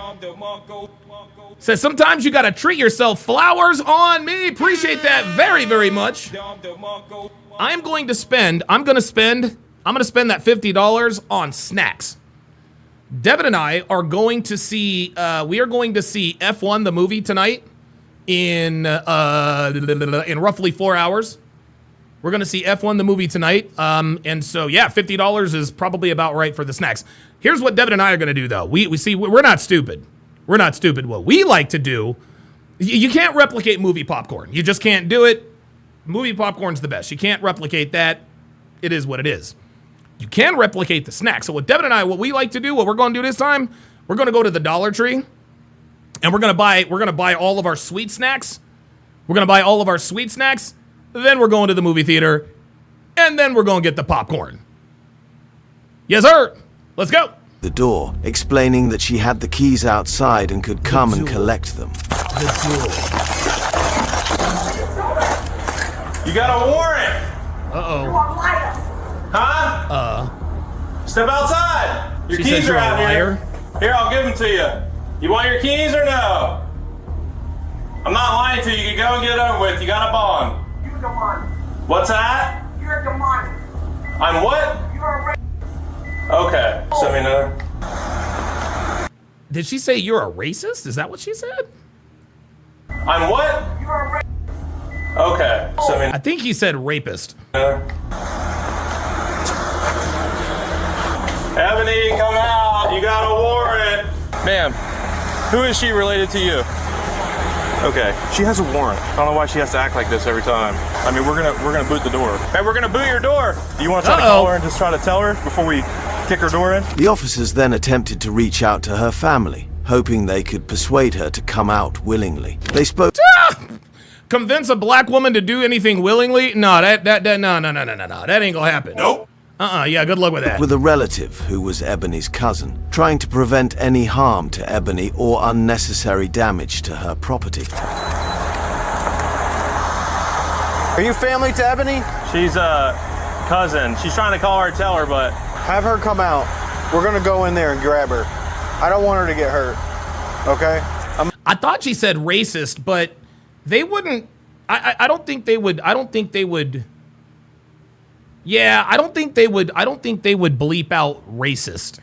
Says, sometimes you gotta treat yourself. Flowers on me. Appreciate that very, very much. I'm gonna spend that $50 on snacks. Devin and I are going to see, we are going to see F1 the movie tonight in roughly 4 hours. We're gonna see F1 the movie tonight. And so yeah, $50 is probably about right for the snacks. Here's what Devin and I are gonna do though. We're not stupid. We're not stupid. What we like to do, you can't replicate movie popcorn. You just can't do it. Movie popcorn's the best. You can't replicate that. It is what it is. You can replicate the snack. So what Devin and I, what we like to do, what we're going to do this time, we're going to go to the Dollar Tree, and we're going to buy all of our sweet snacks. We're going to buy all of our sweet snacks. Then we're going to the movie theater, and then we're going to get the popcorn. Yes, sir. Let's go. The door, explaining that she had the keys outside and could come and collect them. You got a warrant. Uh-oh. Huh? Step outside. Your keys are out here. Here, I'll give them to you. You want your keys or no? I'm not lying to you. You can go and get it over with. You got a bond. You're demonic. What's that? You're demonic. I'm what? You're a Okay. Send me another. Did she say you're a racist? Is that what she said? I'm what? Okay. Send me I think he said rapist. another. Ebony, come out. You got a warrant. Ma'am, who is she related to you? Okay, she has a warrant. I don't know why she has to act like this every time. I mean, we're gonna boot the door. Hey, we're gonna boot your door. Do you want to try to call her and just try to tell her before we kick her door in? The officers then attempted to reach out to her family, hoping they could persuade her to come out willingly. They spoke. Convince a black woman to do anything willingly? No, no. That ain't gonna happen. Nope. Yeah, good luck with that. With a relative who was Ebony's cousin, trying to prevent any harm to Ebony or unnecessary damage to her property. Are you family to Ebony? She's a cousin. She's trying to call her, tell her, but Have her come out. We're gonna go in there and grab her. I don't want her to get hurt. Okay? I thought she said racist, but they wouldn't. I don't think they would. Yeah, I don't think they would bleep out racist.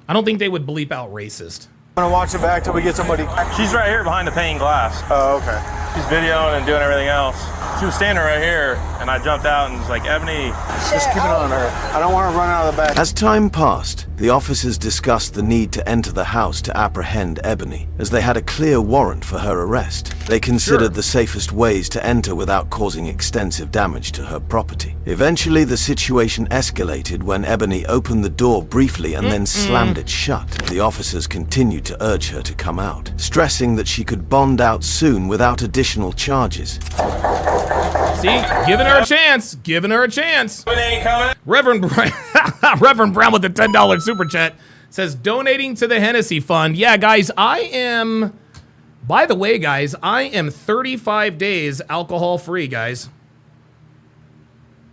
I don't think they would bleep out racist. I'm gonna watch it back till we get somebody. she's right here behind the pane glass. Oh, okay. She's videoing and doing everything else. She was standing right here, and I jumped out and was like, Ebony. Just keep an eye on her. I don't want to run out of the back. As time passed, the officers discussed the need to enter the house to apprehend Ebony, as they had a clear warrant for her arrest. They considered the safest ways to enter without causing extensive damage to her property. Eventually, the situation escalated when Ebony opened the door briefly and then slammed it shut. The officers continued to urge her to come out, stressing that she could bond out soon without additional charges. See, giving her a chance. Giving her a chance. Ebony ain't coming. Reverend Brown with the $10 super chat says donating to the Hennessy Fund. Yeah, guys, by the way, guys, I am 35 days alcohol free, guys.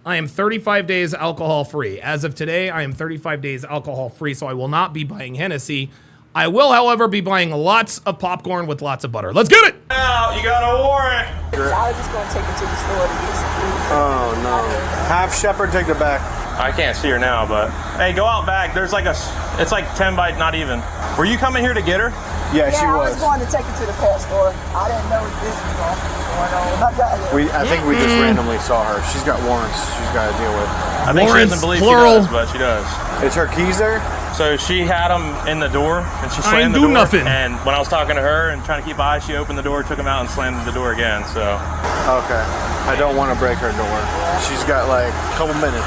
I am 35 days alcohol free. As of today, I am 35 days alcohol free, so I will not be buying Hennessy. I will, however, be buying lots of popcorn with lots of butter. Let's get it! Now, you got a warrant. I was just gonna take her to the store to get some food. Oh no. Have Shepard take the back. I can't see her now, but hey, go out back. There's like it's like 10 by not even. Were you coming here to get her? Yeah, she I was. was going to take her to the pet store. I didn't know this was going on. I got here. I think we just randomly saw her. She's got warrants she's got to deal with. I think she doesn't believe plural. she does, but she does. Is her keys there? So she had them in the door, and she I ain't slammed the do door. nothing. And when I was talking to her and trying to keep eyes, she opened the door, took them out, and slammed the door again. So Okay. I don't want to break her door. She's got like a couple minutes.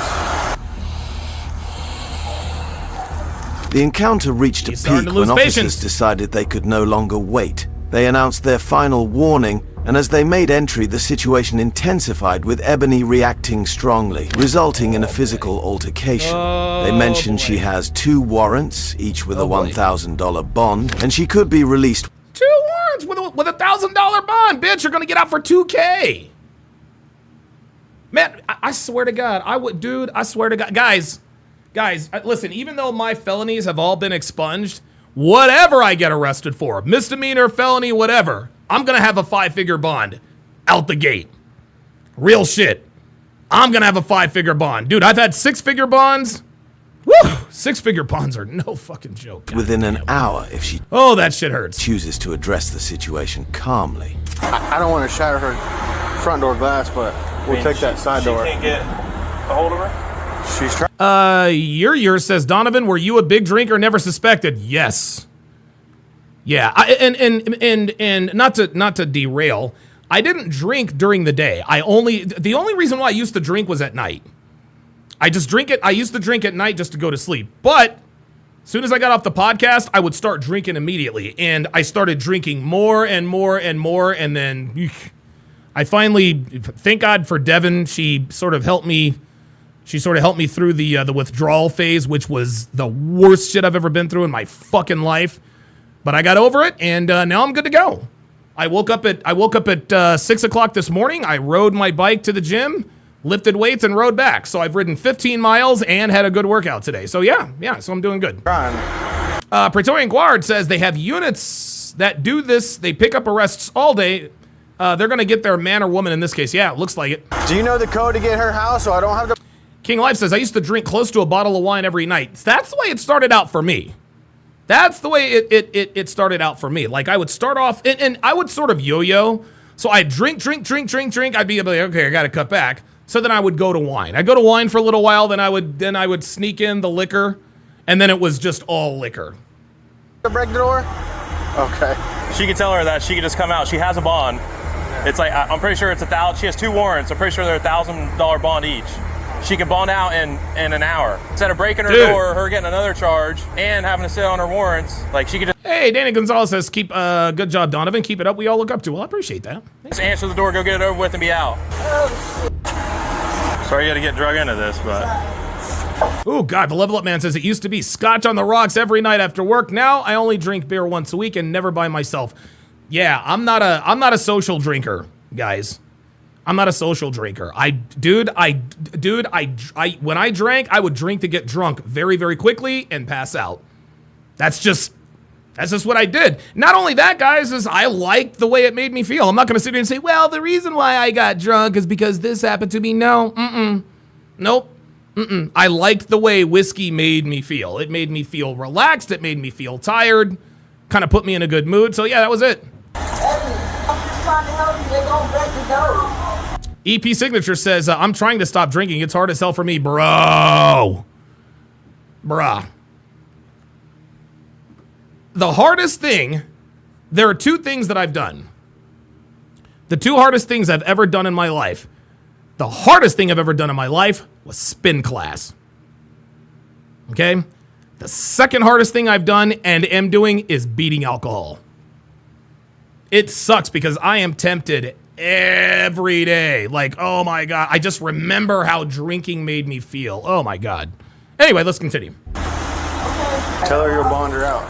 The encounter reached a He's starting peak to lose when officers patience. decided they could no longer wait. They announced their final warning, and as they made entry, the situation intensified with Ebony reacting strongly, resulting in a physical altercation. They mentioned she has 2 warrants, each with a $1,000 bond, and she could be released. 2 warrants with a $1,000 bond, bitch. You're gonna get out for $2K. Man, I swear to God, I swear to God, guys, listen. Even though my felonies have all been expunged, whatever I get arrested for, misdemeanor, felony, whatever, I'm gonna have a 5-figure bond out the gate. Real shit. I'm gonna have a 5-figure bond, dude. I've had 6-figure bonds. Woo! 6-figure bonds are no fucking joke. Within an hour if she that shit hurts. chooses to address the situation calmly. I don't want to shatter her front door glass, but we'll take that side door. She can't get a hold of her. She's trying. Your says, Donovan, were you a big drinker? Never suspected. Yes. Yeah. And not to derail, I didn't drink during the day. The only reason why I used to drink was at night. I used to drink at night just to go to sleep. But as soon as I got off the podcast, I would start drinking immediately. And I started drinking more and more and more. And then I finally, thank God for Devin. She sort of helped me through the withdrawal phase, which was the worst shit I've ever been through in my fucking life. But I got over it, and now I'm good to go. I woke up at 6 o'clock this morning. I rode my bike to the gym, lifted weights, and rode back. So I've ridden 15 miles and had a good workout today. So yeah, so I'm doing good. Praetorian Guard says they have units that do this. They pick up arrests all day. They're going to get their man or woman in this case. Yeah, it looks like it. Do you know the code to get her house so I don't have to... King Life says, I used to drink close to a bottle of wine every night. That's the way it started out for me. That's the way it started out for me. Like, I would start off, and I would sort of yo-yo. So I'd drink. I'd be like, okay, I got to cut back. So then I would go to wine. I'd go to wine for a little while, then I would sneak in the liquor, and then it was just all liquor. Break the door? Okay. She could tell her that she could just come out. She has a bond. It's like, I'm pretty sure it's $1,000. She has 2 warrants. I'm pretty sure they're $1,000 bond each. She can bond out in an hour. Instead of breaking her door, her getting another charge, and having to sit on her warrants, like she could just... Hey, Danny Gonzalez says, good job, Donovan. Keep it up. We all look up to. Well, I appreciate that. just answer the door, go get it over with, and be out. Sorry you had to get drug into this, but... Oh, God, the Level Up Man says, it used to be scotch on the rocks every night after work. Now I only drink beer once a week and never by myself. Yeah, I'm not a social drinker, guys. I'm not a social drinker. When I drank, I would drink to get drunk very, very quickly and pass out. That's just what I did. Not only that, guys, is I liked the way it made me feel. I'm not going to sit here and say, well, the reason why I got drunk is because this happened to me. No, nope. I liked the way whiskey made me feel. It made me feel relaxed. It made me feel tired. Kind of put me in a good mood. So yeah, that was it. EP Signature says, I'm trying to stop drinking. It's hard as hell for me, bro. Bruh. The hardest thing, there are 2 things that I've done. The 2 hardest things I've ever done in my life. The hardest thing I've ever done in my life was spin class. Okay? The second hardest thing I've done and am doing is beating alcohol. It sucks because I am tempted every day. Like, oh my God. I just remember how drinking made me feel. Oh my God. Anyway, let's continue. Tell her you'll bond her out.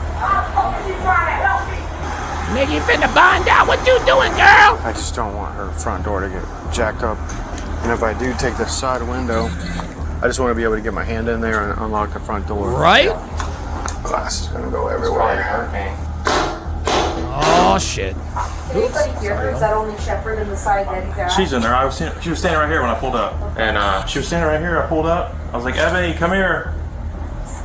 Nigga, you finna bond out. What you doing, girl? I just don't want her front door to get jacked up. And if I do take the side window, I just want to be able to get my hand in there and unlock the front door. Right? Glass is gonna go everywhere. Oh shit. Anybody here who's that only shepherd in the side that he's at? She's in there. She was standing right here when I pulled up. And she was standing right here. I pulled up. I was like, Ebony, come here.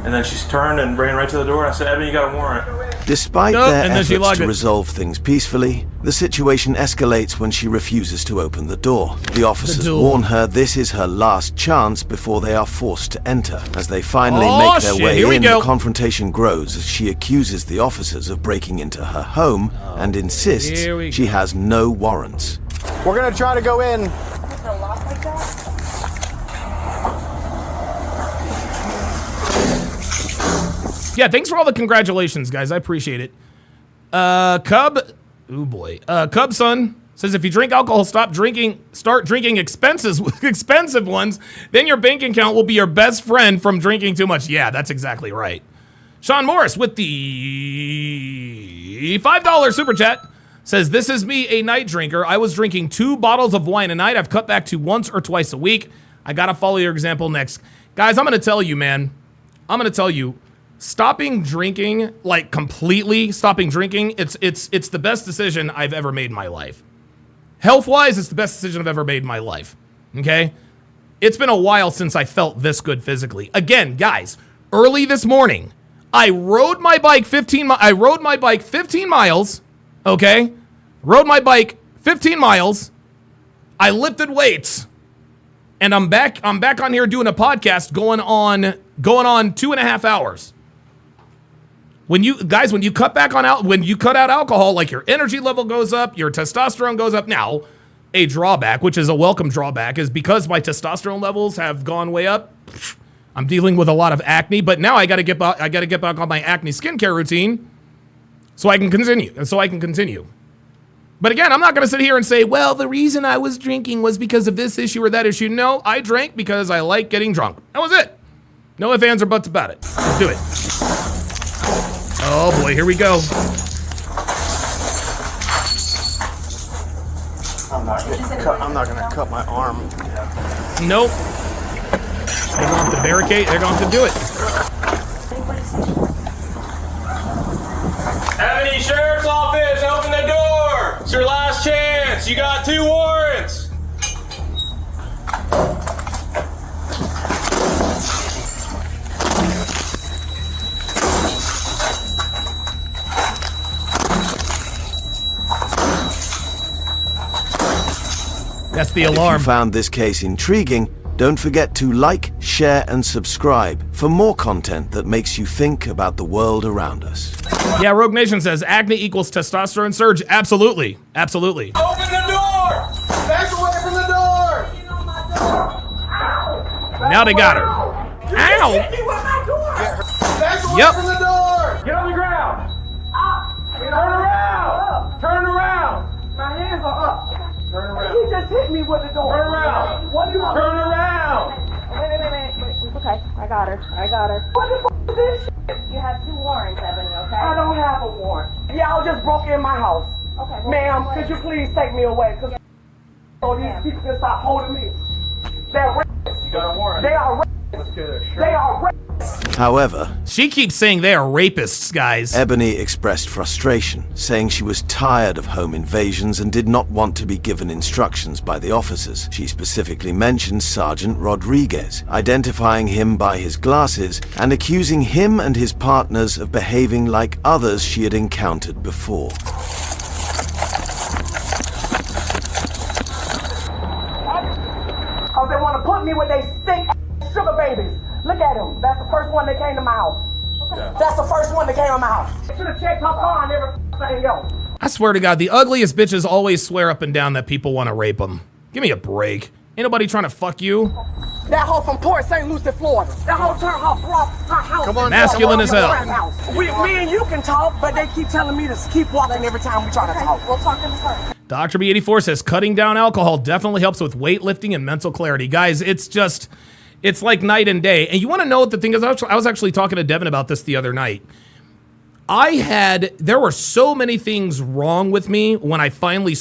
And then she turned and ran right to the door. I said, Ebony, you got a warrant. Despite their efforts to resolve things peacefully, the situation escalates when she refuses to open the door. The officers warn her this is her last chance before they are forced to enter. As they finally make their way in, the confrontation grows as she accuses the officers of breaking into her home and insists she has no warrants. We're gonna try to go in. Is it a lock like that? Yeah, thanks for all the congratulations, guys. I appreciate it. Cub Son says, if you drink alcohol, start drinking expensive ones, then your bank account will be your best friend from drinking too much. Yeah, that's exactly right. Sean Morris with the $5 super chat says, this is me, a night drinker. I was drinking 2 bottles of wine a night. I've cut back to once or twice a week. I gotta follow your example next. Guys, I'm gonna tell you, man. Stopping drinking, like completely stopping drinking, it's the best decision I've ever made in my life. Health-wise, it's the best decision I've ever made in my life. Okay? It's been a while since I felt this good physically. Again, guys, early this morning, I rode my bike 15 miles, okay? Rode my bike 15 miles. I lifted weights. And I'm back on here doing a podcast going on 2.5 hours. When you cut out alcohol, like your energy level goes up, your testosterone goes up. Now, a drawback, which is a welcome drawback, is because my testosterone levels have gone way up. I'm dealing with a lot of acne, but now I got to get back on my acne skincare routine, so I can continue. But again, I'm not going to sit here and say, well, the reason I was drinking was because of this issue or that issue. No, I drank because I like getting drunk. That was it. No ifs, ands, or buts about it. Let's do it. Oh boy, here we go. I'm not gonna cut my arm. Nope. They're going to have to barricade. They're going to have to do it. Ebony Sheriff's Office, open the door. It's your last chance. You got 2 warrants. That's the If alarm. you found this case intriguing, don't forget to like, share, and subscribe for more content that makes you think about the world around us. Yeah, Rogue Nation says acne equals testosterone surge. Absolutely. Absolutely. Open the door! Back away from the door! Now they got her. Ow! Back away Yep. from the door! Get on the ground! Turn around! Turn around! My hands are up. Turn around. He just hit me with the door. Turn around. What do you want? Turn around. Wait. It's okay. I got her. What the f*** is this shit? You have 2 warrants, Ebony, okay? I don't have a warrant. Y'all just broke in my house. Okay. Ma'am, could you please take me away? Because so these people can stop holding me. They're rapists. You got a warrant. They are rapists. They are rapists. However, She keeps saying they are rapists, guys. Ebony expressed frustration, saying she was tired of home invasions and did not want to be given instructions by the officers. She specifically mentioned Sergeant Rodriguez, identifying him by his glasses and accusing him and his partners of behaving like others she had encountered before. Because they want to put me with they stink sugar babies. Look at them. That's the first one that came to my house. That's the first one that came to my house. Should have checked my car and everything else. I swear to God, the ugliest bitches always swear up and down that people want to rape them. Give me a break. Ain't nobody trying to fuck you. That hoe from Port St. Lucie, Florida. That hoe turned her house. Come on, Masculine as hell. Me and you can talk, but they keep telling me to keep walking every time we try to talk. We'll talk in the car. Dr. B84 says cutting down alcohol definitely helps with weightlifting and mental clarity. Guys, it's like night and day. And you want to know what the thing is? I was actually talking to Devin about this the other night. There were so many things wrong with me when I finally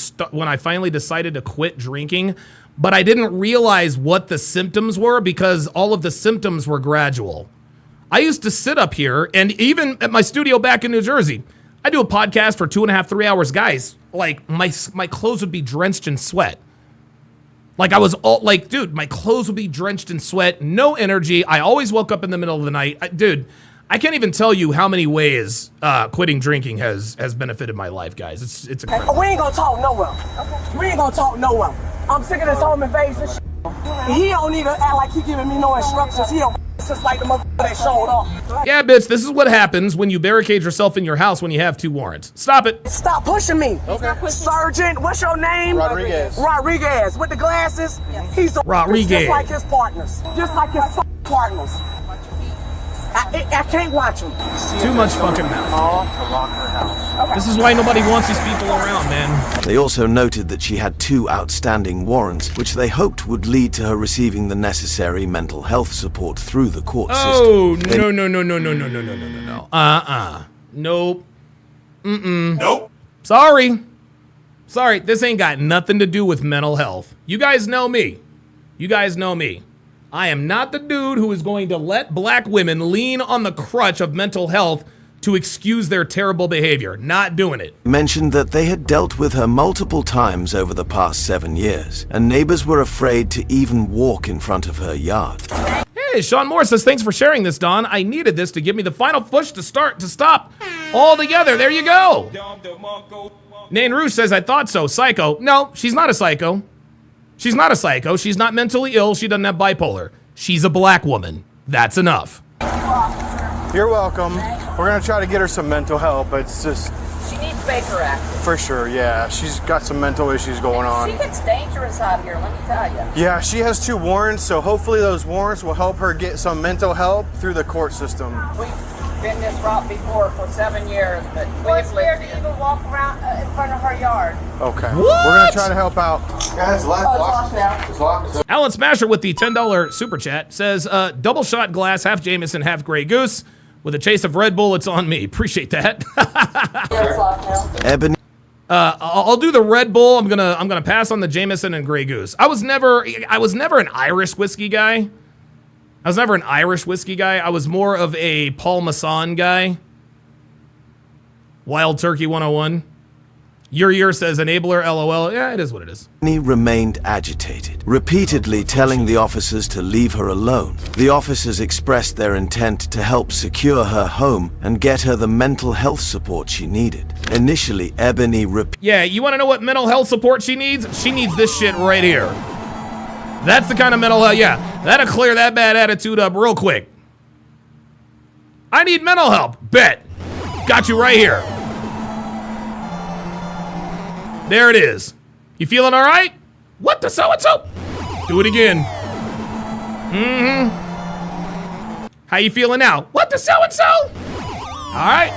decided to quit drinking, but I didn't realize what the symptoms were because all of the symptoms were gradual. I used to sit up here, and even at my studio back in New Jersey, I do a podcast for 2.5, 3 hours. Guys, like my clothes would be drenched in sweat. Like I was all like, dude, my clothes would be drenched in sweat, no energy. I always woke up in the middle of the night. Dude, I can't even tell you how many ways quitting drinking has benefited my life, guys. It's incredible. We ain't gonna talk nowhere. We ain't gonna talk nowhere. I'm sick of this home invasion shit. He don't need to act like he giving me no instructions. He don't just like the motherfucker that showed up. Yeah, bitch, this is what happens when you barricade yourself in your house when you have 2 warrants. Stop it. Stop pushing me. Okay. Sergeant, what's your name? Rodriguez. With the glasses? Yes. He's a Rodriguez. Just like his partners. Just like his partners. I can't watch him. Too much fucking mouth. This is why nobody wants these people around, man. They also noted that she had 2 outstanding warrants, which they hoped would lead to her receiving the necessary mental health support through the court Oh, system. no. Nope. Nope. Sorry, this ain't got nothing to do with mental health. You guys know me. I am not the dude who is going to let black women lean on the crutch of mental health to excuse their terrible behavior. Not doing it. Mentioned that they had dealt with her multiple times over the past 7 years, and neighbors were afraid to even walk in front of her yard. Hey, Sean Moore says, thanks for sharing this, Don. I needed this to give me the final push to stop all together. There you go. Nain Rouge says, I thought so. Psycho. No, she's not a psycho. She's not a psycho. She's not mentally ill. She doesn't have bipolar. She's a black woman. That's enough. You're welcome. We're gonna try to get her some mental help. It's just... She needs Baker Act. For sure, yeah. She's got some mental issues going on. She gets dangerous out here, let me tell you. Yeah, she has 2 warrants, so hopefully those warrants will help her get some mental help through the court system. We've been this route before for 7 years, but we're scared to even walk around in front of her yard. Okay. What? We're gonna try to help out. Guys, It's locked now. It's locked. Alan Smasher with the $10 super chat says, double shot glass, half Jameson, half Grey Goose. With a chase of Red Bull, it's on me. Appreciate that. It's locked now. Ebony I'll do the Red Bull. I'm gonna pass on the Jameson and Grey Goose. I was never an Irish whiskey guy. I was more of a Paul Masson guy. Wild Turkey 101. Your says enabler, LOL. Yeah, it is what it is. Ebony remained agitated, repeatedly telling the officers to leave her alone. The officers expressed their intent to help secure her home and get her the mental health support she needed. Initially, Ebony Yeah, you want to know what mental health support she needs? She needs this shit right here. That's the kind of mental health, yeah. That'll clear that bad attitude up real quick. I need mental help. Bet. Got you right here. There it is. You feeling all right? What the so-and-so? Do it again. Mm-hmm. How you feeling now? What the so-and-so? All right.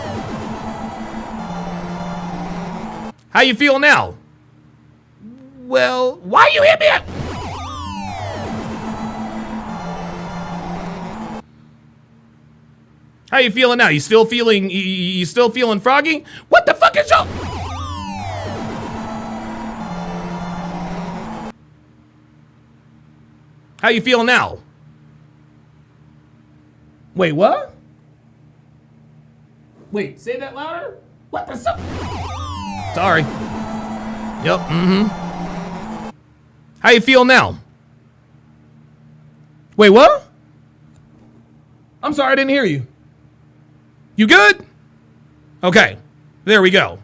How you feel now? Well, why you hit me up? How you feeling now? You still feeling froggy? What the fuck is your... How you feeling now? Wait, what? Wait, say that louder? What the Sorry. Yep, mm-hmm. How you feel now? Wait, what? I'm sorry, I didn't hear you. You good? Okay, there we go.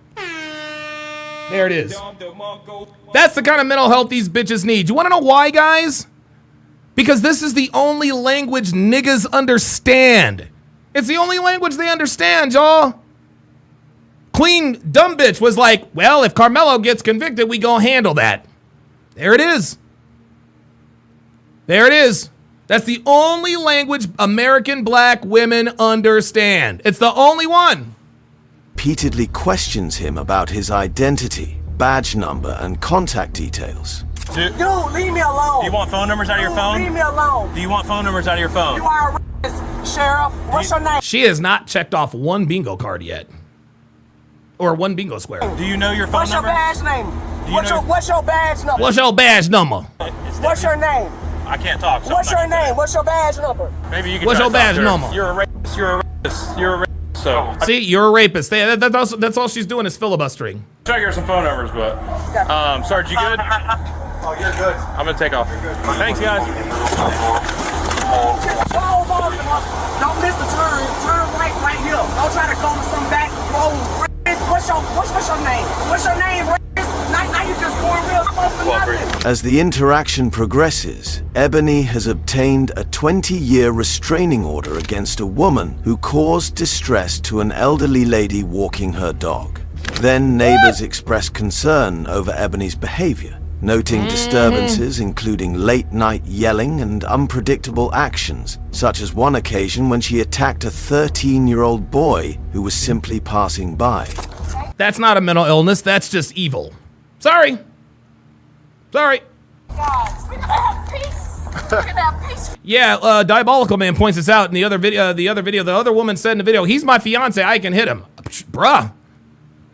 There it is. That's the kind of mental health these bitches need. You wanna know why, guys? Because this is the only language niggas understand. It's the only language they understand, y'all. Queen dumb bitch was like, well, if Karmelo gets convicted, we gonna handle that. There it is. There it is. That's the only language American black women understand. It's the only one. repeatedly questions him about his identity, badge number, and contact details. Dude, leave me alone. Do you want phone numbers out of your phone? Leave me alone. Do you want phone numbers out of your phone? You are a racist, Sheriff. What's your name? She has not checked off one bingo card yet. Or one bingo square. Do you know your phone What's number? your badge name? What's your badge number? What's your badge number? What's your name? I can't talk. What's your name? What's your badge number? Maybe you can. What's try your to talk badge to her. number? You're a rapist. You're a rapist. You're a rapist. So See, you're a rapist. That's all she's doing is filibustering. try to get her some phone numbers, but Sarge, you good? Oh, you're good. I'm gonna take off. Thanks, guys. Don't miss the turn. Turn right here. Don't try to go to some back road. What's your name? What's your name? Now you just going real slow for nothing. As the interaction progresses, Ebony has obtained a 20-year restraining order against a woman who caused distress to an elderly lady walking her dog. Then neighbors express concern over Ebony's behavior, noting disturbances including late-night yelling and unpredictable actions, such as one occasion when she attacked a 13-year-old boy who was simply passing by. That's not a mental illness, that's just evil. Sorry. Sorry. Yeah, Diabolical Man points this out in the other video. The other woman said in the video, he's my fiance, I can hit him. Bruh.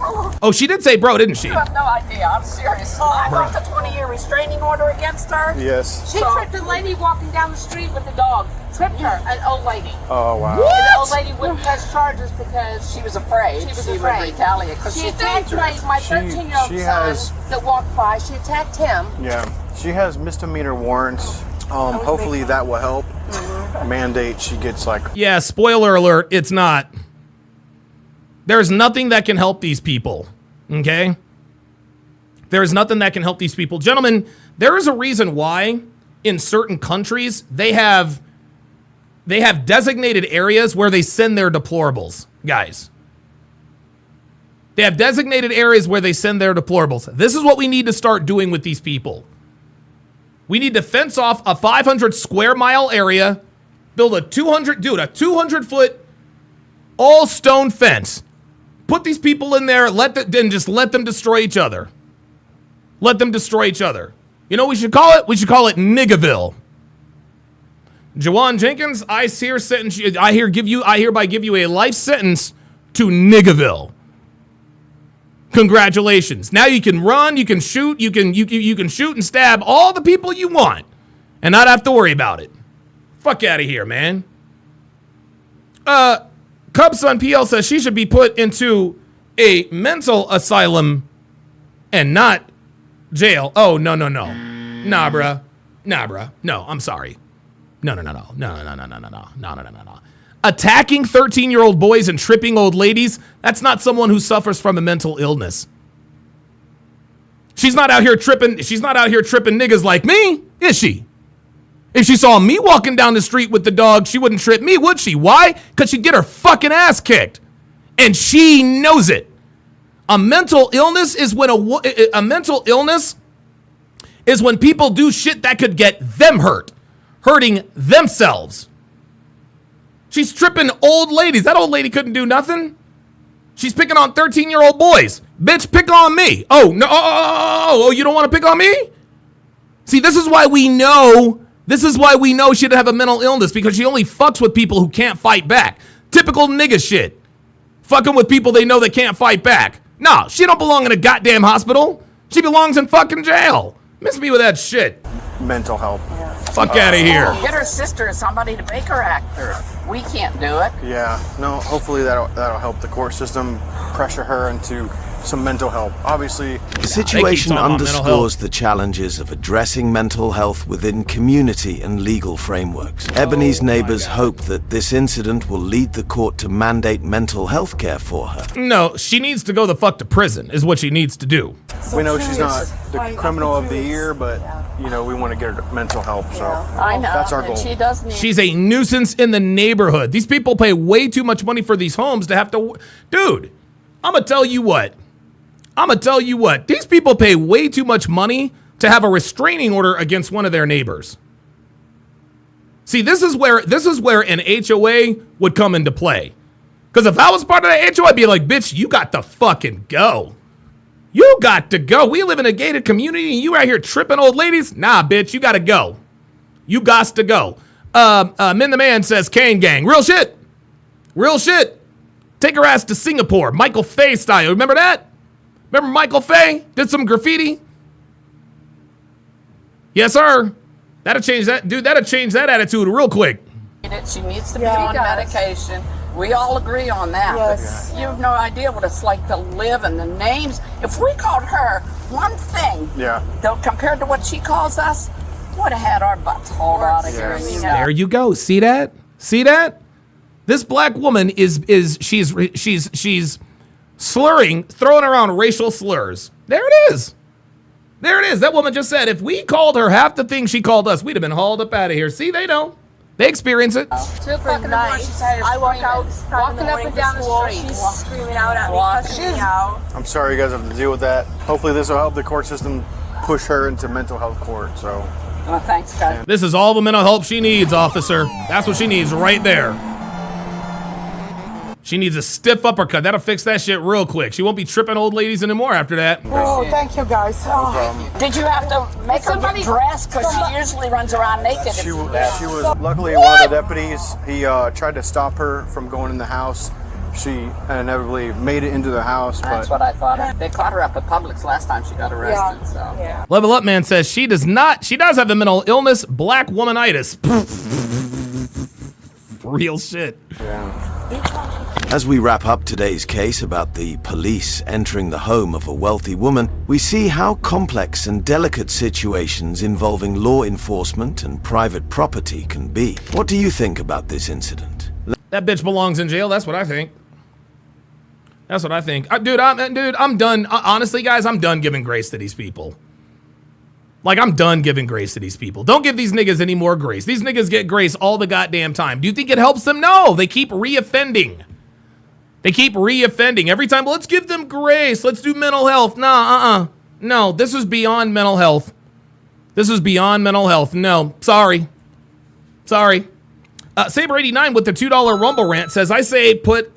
Oh, she did say bro, didn't she? You have no idea. I'm serious. I wrote the 20-year restraining order against her. Yes. She tripped a lady walking down the street with the dog. Tripped her, an old lady. Oh, wow. And the old lady wouldn't press charges because she was afraid. She would retaliate because she attacked my 13-year-old son that walked by. She attacked him. Yeah. She has misdemeanor warrants. Hopefully that will help mandate she gets like... Yeah, spoiler alert, it's not. There's nothing that can help these people, okay? There is nothing that can help these people. Gentlemen, there is a reason why in certain countries they have designated areas where they send their deplorables, guys. They have designated areas where they send their deplorables. This is what we need to start doing with these people. We need to fence off a 500 square mile area, build a 200-foot all stone fence. Put these people in there, and just let them destroy each other. Let them destroy each other. You know what we should call it? We should call it Niggaville. Jawan Jenkins, I hereby give you a life sentence to Niggaville. Congratulations. Now you can run, you can shoot, you can shoot and stab all the people you want and not have to worry about it. Fuck out of here, man. Cubson PL says she should be put into a mental asylum and not jail. Oh, no. Nah, bruh. No, I'm sorry. No. Attacking 13-year-old boys and tripping old ladies, that's not someone who suffers from a mental illness. She's not out here tripping niggas like me, is she? If she saw me walking down the street with the dog, she wouldn't trip me, would she? Why? Because she'd get her fucking ass kicked. And she knows it. A mental illness is when people do shit that could get them hurting themselves. She's tripping old ladies. That old lady couldn't do nothing. She's picking on 13-year-old boys. Bitch, pick on me. Oh, no. Oh, you don't want to pick on me? See, this is why we know she didn't have a mental illness, because she only fucks with people who can't fight back. Typical nigga shit. Fucking with people they know that can't fight back. No, she don't belong in a goddamn hospital. She belongs in fucking jail. Miss me with that shit. Mental help. Fuck out of here. Get her sister and somebody to make her actor. We can't do it. Yeah, no, hopefully that'll help the court system pressure her into some mental help. Obviously, the situation underscores the challenges of addressing mental health within community and legal frameworks. Ebony's neighbors hope that this incident will lead the court to mandate mental health care for her. No, she needs to go the fuck to prison, is what she needs to do. We know she's not the criminal of the year, but, you know, we want to get her mental help, so I know. That's our goal. She does need. She's a nuisance in the neighborhood. These people pay way too much money for these homes to have to... Dude, I'm going to tell you what. These people pay way too much money to have a restraining order against one of their neighbors. See, this is where an HOA would come into play. Because if I was part of the HOA, I'd be like, bitch, you got to fucking go. You got to go. We live in a gated community and you out here tripping old ladies? Nah, bitch, you got to go. You gots to go. Min the Man says, Kane Gang. Real shit. Take her ass to Singapore. Michael Fay style. Remember that? Remember Michael Fay? Did some graffiti? Yes, sir. That'll change that. Dude, that'll change that attitude real quick. She needs to be on medication. We all agree on that. Yes. You have no idea what it's like to live and the names. If we called her one thing, though, compared to what she calls us, would have had our butts hauled out of here. You know? There you go. See that? This black woman she's slurring, throwing around racial slurs. There it is. That woman just said if we called her half the things she called us, we'd have been hauled up out of here. See, they know. They experience it. 2 o'clock in the morning, she's I walk out, walking up and down the street. She's screaming out at me, cussing me out. I'm sorry you guys have to deal with that. Hopefully this will help the court system push her into mental health court, so. Well, thanks, guys. This is all the mental help she needs, officer. That's what she needs right there. She needs a stiff uppercut. That'll fix that shit real quick. She won't be tripping old ladies anymore after that. Oh, thank you guys. Did you have to make her get dressed? Because she usually runs around naked. She was luckily one of the deputies. He tried to stop her from going in the house. She inevitably made it into the house. That's what I thought. They caught her up at Publix last time she got arrested. Yeah. So. Level Up Man says she does have a mental illness, black womanitis. Real shit. Yeah. As we wrap up today's case about the police entering the home of a wealthy woman, we see how complex and delicate situations involving law enforcement and private property can be. What do you think about this incident? That bitch belongs in jail. That's what I think. Dude, I'm done. Honestly, guys, I'm done giving grace to these people. Like, I'm done giving grace to these people. Don't give these niggas any more grace. These niggas get grace all the goddamn time. Do you think it helps them? No, they keep reoffending. Every time, let's give them grace. Let's do mental health. Nah, No, this is beyond mental health. No, sorry. Saber89 with the $2 Rumble rant says, I say put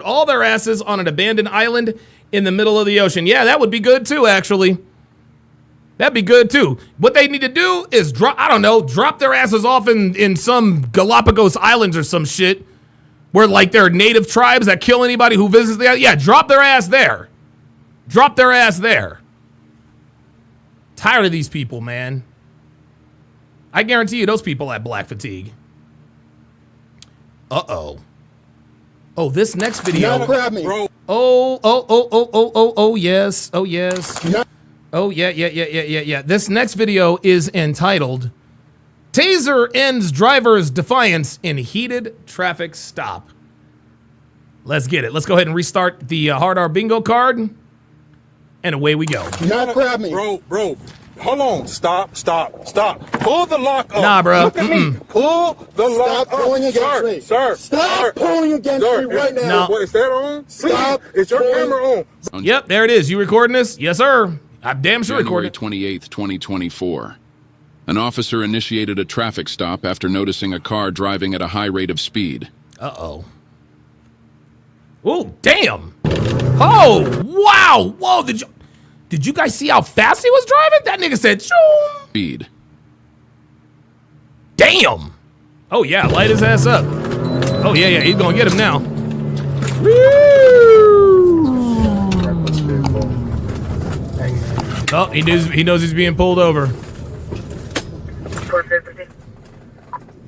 all their asses on an abandoned island in the middle of the ocean. Yeah, that would be good too, actually. That'd be good too. What they need to do is drop their asses off in some Galapagos Islands or some shit where like there are native tribes that kill anybody who visits the island. Yeah, drop their ass there. Tired of these people, man. I guarantee you those people have black fatigue. Uh-oh. Oh, this next video. Grab me. Oh, yes. Oh, yes. Oh, yeah. This next video is entitled Taser Ends Driver's Defiance in Heated Traffic Stop. Let's get it. Let's go ahead and restart the Hard R bingo card. And away we go. Not grab me. Bro. Hold on. Stop. Pull the lock up. Nah, bro. Look at me. Pull the lock up. Stop pulling against me. Sir. Stop pulling against me right now. No. What, is that on? Stop. Is your camera on? Yep, there it is. You recording this? Yes, sir. I'm damn sure recording January it. 28th, 2024. An officer initiated a traffic stop after noticing a car driving at a high rate of speed. Uh-oh. Oh, damn. Oh, wow. Whoa, did you guys see how fast he was driving? That nigga said, shoo. Speed. Damn. Oh, yeah, light his ass up. Oh, yeah, he's gonna get him now. Woo! Oh, he knows he's being pulled over.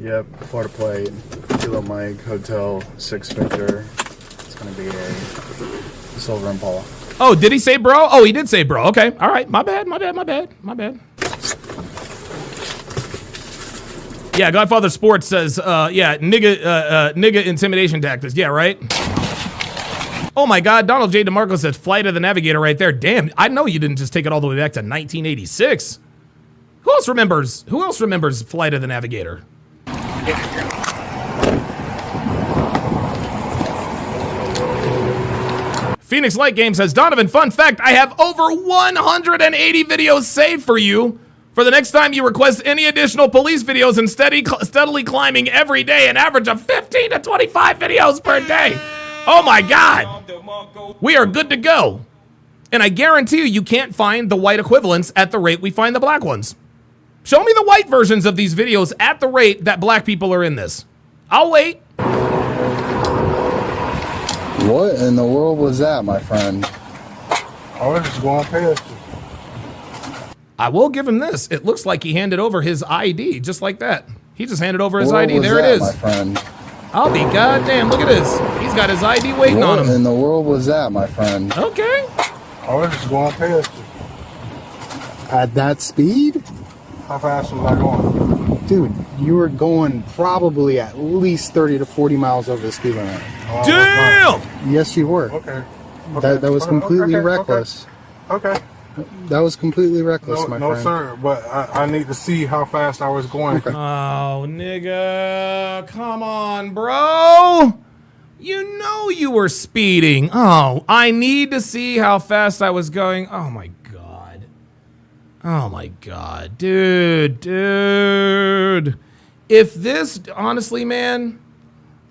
Yep, Florida plate, Kilo Mike, Hotel, 6 Victor. It's gonna be a silver Impala. Oh, did he say bro? Oh, he did say bro. Okay, all right. My bad. Yeah, Godfather Sports says, yeah, nigga intimidation tactics. Yeah, right? Oh my God, Donald J. DeMarco says Flight of the Navigator right there. Damn, I know you didn't just take it all the way back to 1986. Who else remembers Flight of the Navigator? Phoenix Light Game says, Donovan, fun fact, I have over 180 videos saved for you. For the next time you request any additional police videos and steadily climbing every day, an average of 15 to 25 videos per day. Oh my God. We are good to go. And I guarantee you can't find the white equivalents at the rate we find the black ones. Show me the white versions of these videos at the rate that black people are in this. I'll wait. What in the world was that, my friend? I was just going past you. I will give him this. It looks like he handed over his ID, just like that. He just handed over his What ID. was There that, it is. my friend? I'll be goddamn. Look at this. He's got his ID waiting on him. What in the world was that, my friend? Okay. I was just going past you. At that speed? How fast was I going? Dude, you were going probably at least 30 to 40 miles over the speed limit. Damn! Yes, you were. Okay. That was completely reckless. Okay. That was completely reckless, my friend. No, sir, but I need to see how fast I was going. Oh, nigga. Come on, bro. You know you were speeding. Oh, I need to see how fast I was going. Oh, my God. Oh, my God. Dude. If this, honestly, man,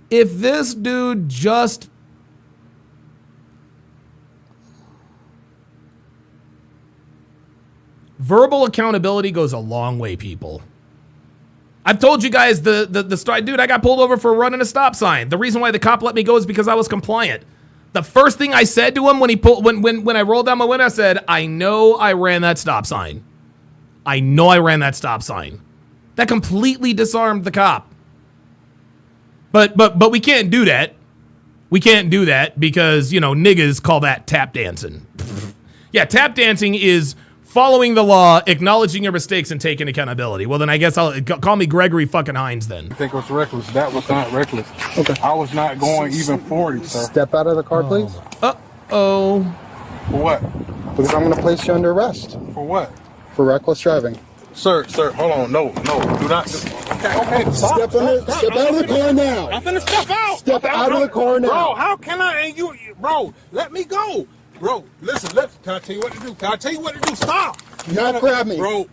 if this dude just... Verbal accountability goes a long way, people. I've told you guys the story. Dude, I got pulled over for running a stop sign. The reason why the cop let me go is because I was compliant. The first thing I said to him when I rolled down my window, I said, I know I ran that stop sign. I know I ran that stop sign. That completely disarmed the cop. But we can't do that. We can't do that because, you know, niggas call that tap dancing. Yeah, tap dancing is following the law, acknowledging your mistakes, and taking accountability. Well, then I guess I'll call me Gregory fucking Hines then. I think it was reckless. That was not reckless. Okay. I was not going even 40, sir. Step out of the car, please. Uh-oh. For what? Because I'm going to place you under arrest. For what? For reckless driving. Sir, hold on. No, do not. Okay, stop. Step out of the car now. I'm finna step out. Step out of the car now. Bro, how can I? And you, bro, let me go. Bro, listen, can I tell you what to do? Stop. Not grab me. Bro,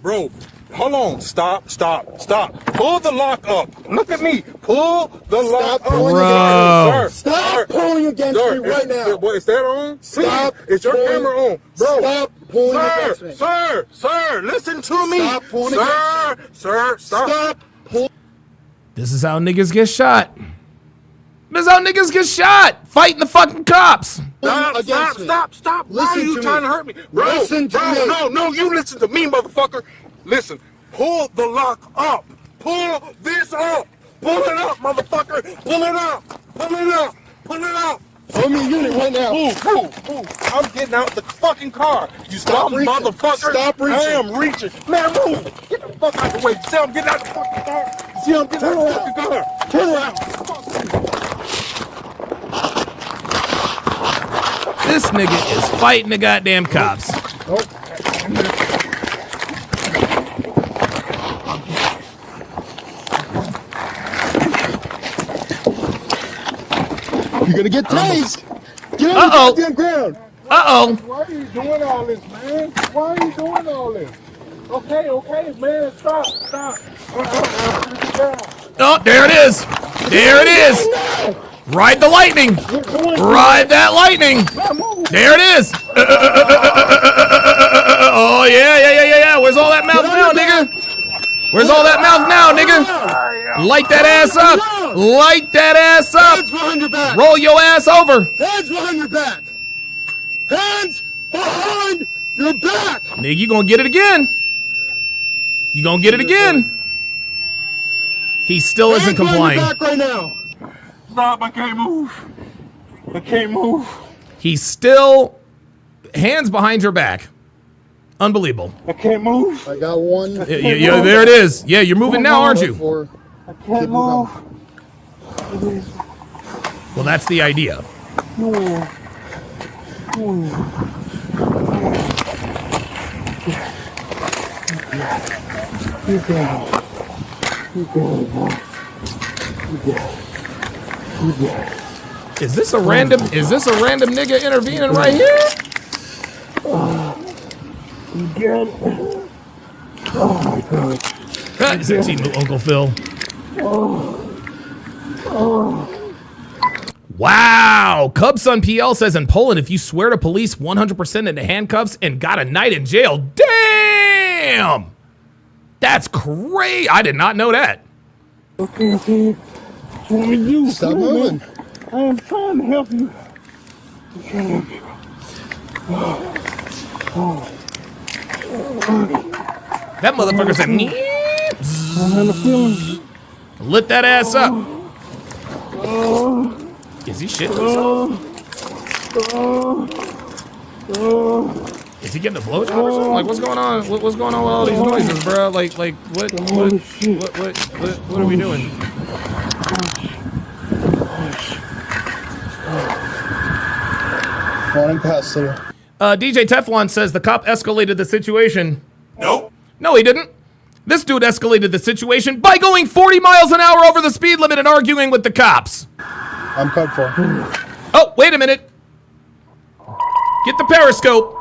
hold on. Stop. Pull the lock up. Look at me. Pull the lock up. Bro. Stop pulling against me right now. What, is that on? Stop. Is your camera on? Bro. Stop pulling against me. Sir, listen to me. Stop pulling against me. Sir, stop. This is how niggas get shot. Fighting the fucking cops. Stop. Why are you trying to hurt me? Bro, Listen to me. No, you listen to me, motherfucker. Listen, pull the lock up. Pull this up. Pull it up, motherfucker. Pull it up. Pull it out. Throw me a unit right now. Move. I'm getting out the fucking car. You stop reaching. Motherfucker. Stop reaching. I am reaching. Man, move. Get the fuck out the way. See I'm getting out the fucking car. See I'm getting out the fucking car. Turn around. This nigga is fighting the goddamn cops. You're gonna get tased. Get on the goddamn ground. Uh-oh. Why are you doing all this, man? Why are you doing all this? Okay, man. Stop. Oh, there it is. There it is. Ride the lightning. Ride that lightning. There it is. Oh, yeah. Where's all that mouth now, nigga? Where's all that mouth now, nigga? Light that ass up. Light that ass up. Hands behind your back. Roll your ass over. Hands behind your back. Hands behind your back. Nigga, you gonna get it again. You gonna get it again. He still isn't complying. Hands behind your back right now. Stop, I can't move. He's still hands behind your back. Unbelievable. I can't move. I got one. Yeah, there it is. Yeah, you're moving now, aren't you? I can't move. Well, that's the idea. Is this a random nigga intervening right here? Oh my God. Sexy Uncle Phil. Wow. Cubson PL says in Poland, if you swear to police 100% into handcuffs and got a night in jail, damn! That's crazy. I did not know that. Okay. What do you do? Stop moving. I am trying to help you. That motherfucker said, lit that ass up. Is he shitting himself? Is he getting a blowjob or something? Like, what's going on? What's going on with all these noises, bro? Like, what are we doing? Morning, Pastor. DJ Teflon says the cop escalated the situation. Nope. No, he didn't. This dude escalated the situation by going 40 miles an hour over the speed limit and arguing with the cops. I'm cut for. Oh, wait a minute. Get the periscope.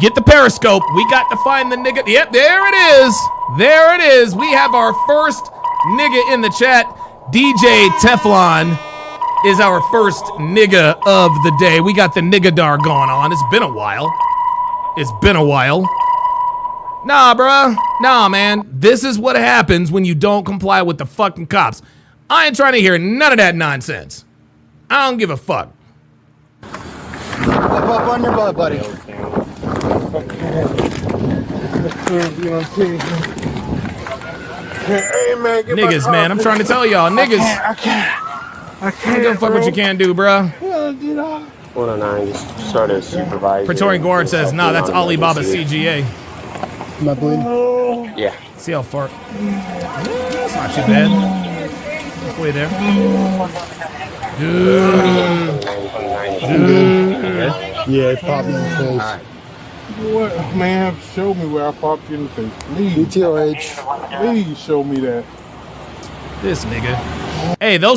Get the periscope. We got to find the nigga. Yep, there it is. There it is. We have our first nigga in the chat. DJ Teflon is our first nigga of the day. We got the niggadar going on. It's been a while. Nah, bruh. Nah, man. This is what happens when you don't comply with the fucking cops. I ain't trying to hear none of that nonsense. I don't give a fuck. Flip up on your butt, buddy. You know what I'm saying? Hey, man, get Niggas, my man. I'm trying to tell y'all. Niggas. I can't. I don't give a fuck what you can do, bruh. 109 just started supervising. Praetorian Guard says, nah, that's Alibaba CGA. Am I bleeding? Yeah. See how far. It's not too bad. Halfway there. Yeah, it popped me in the face. What, man? Show me where I popped you in the face, please. BTOH. Please show me that. This nigga. Hey, they'll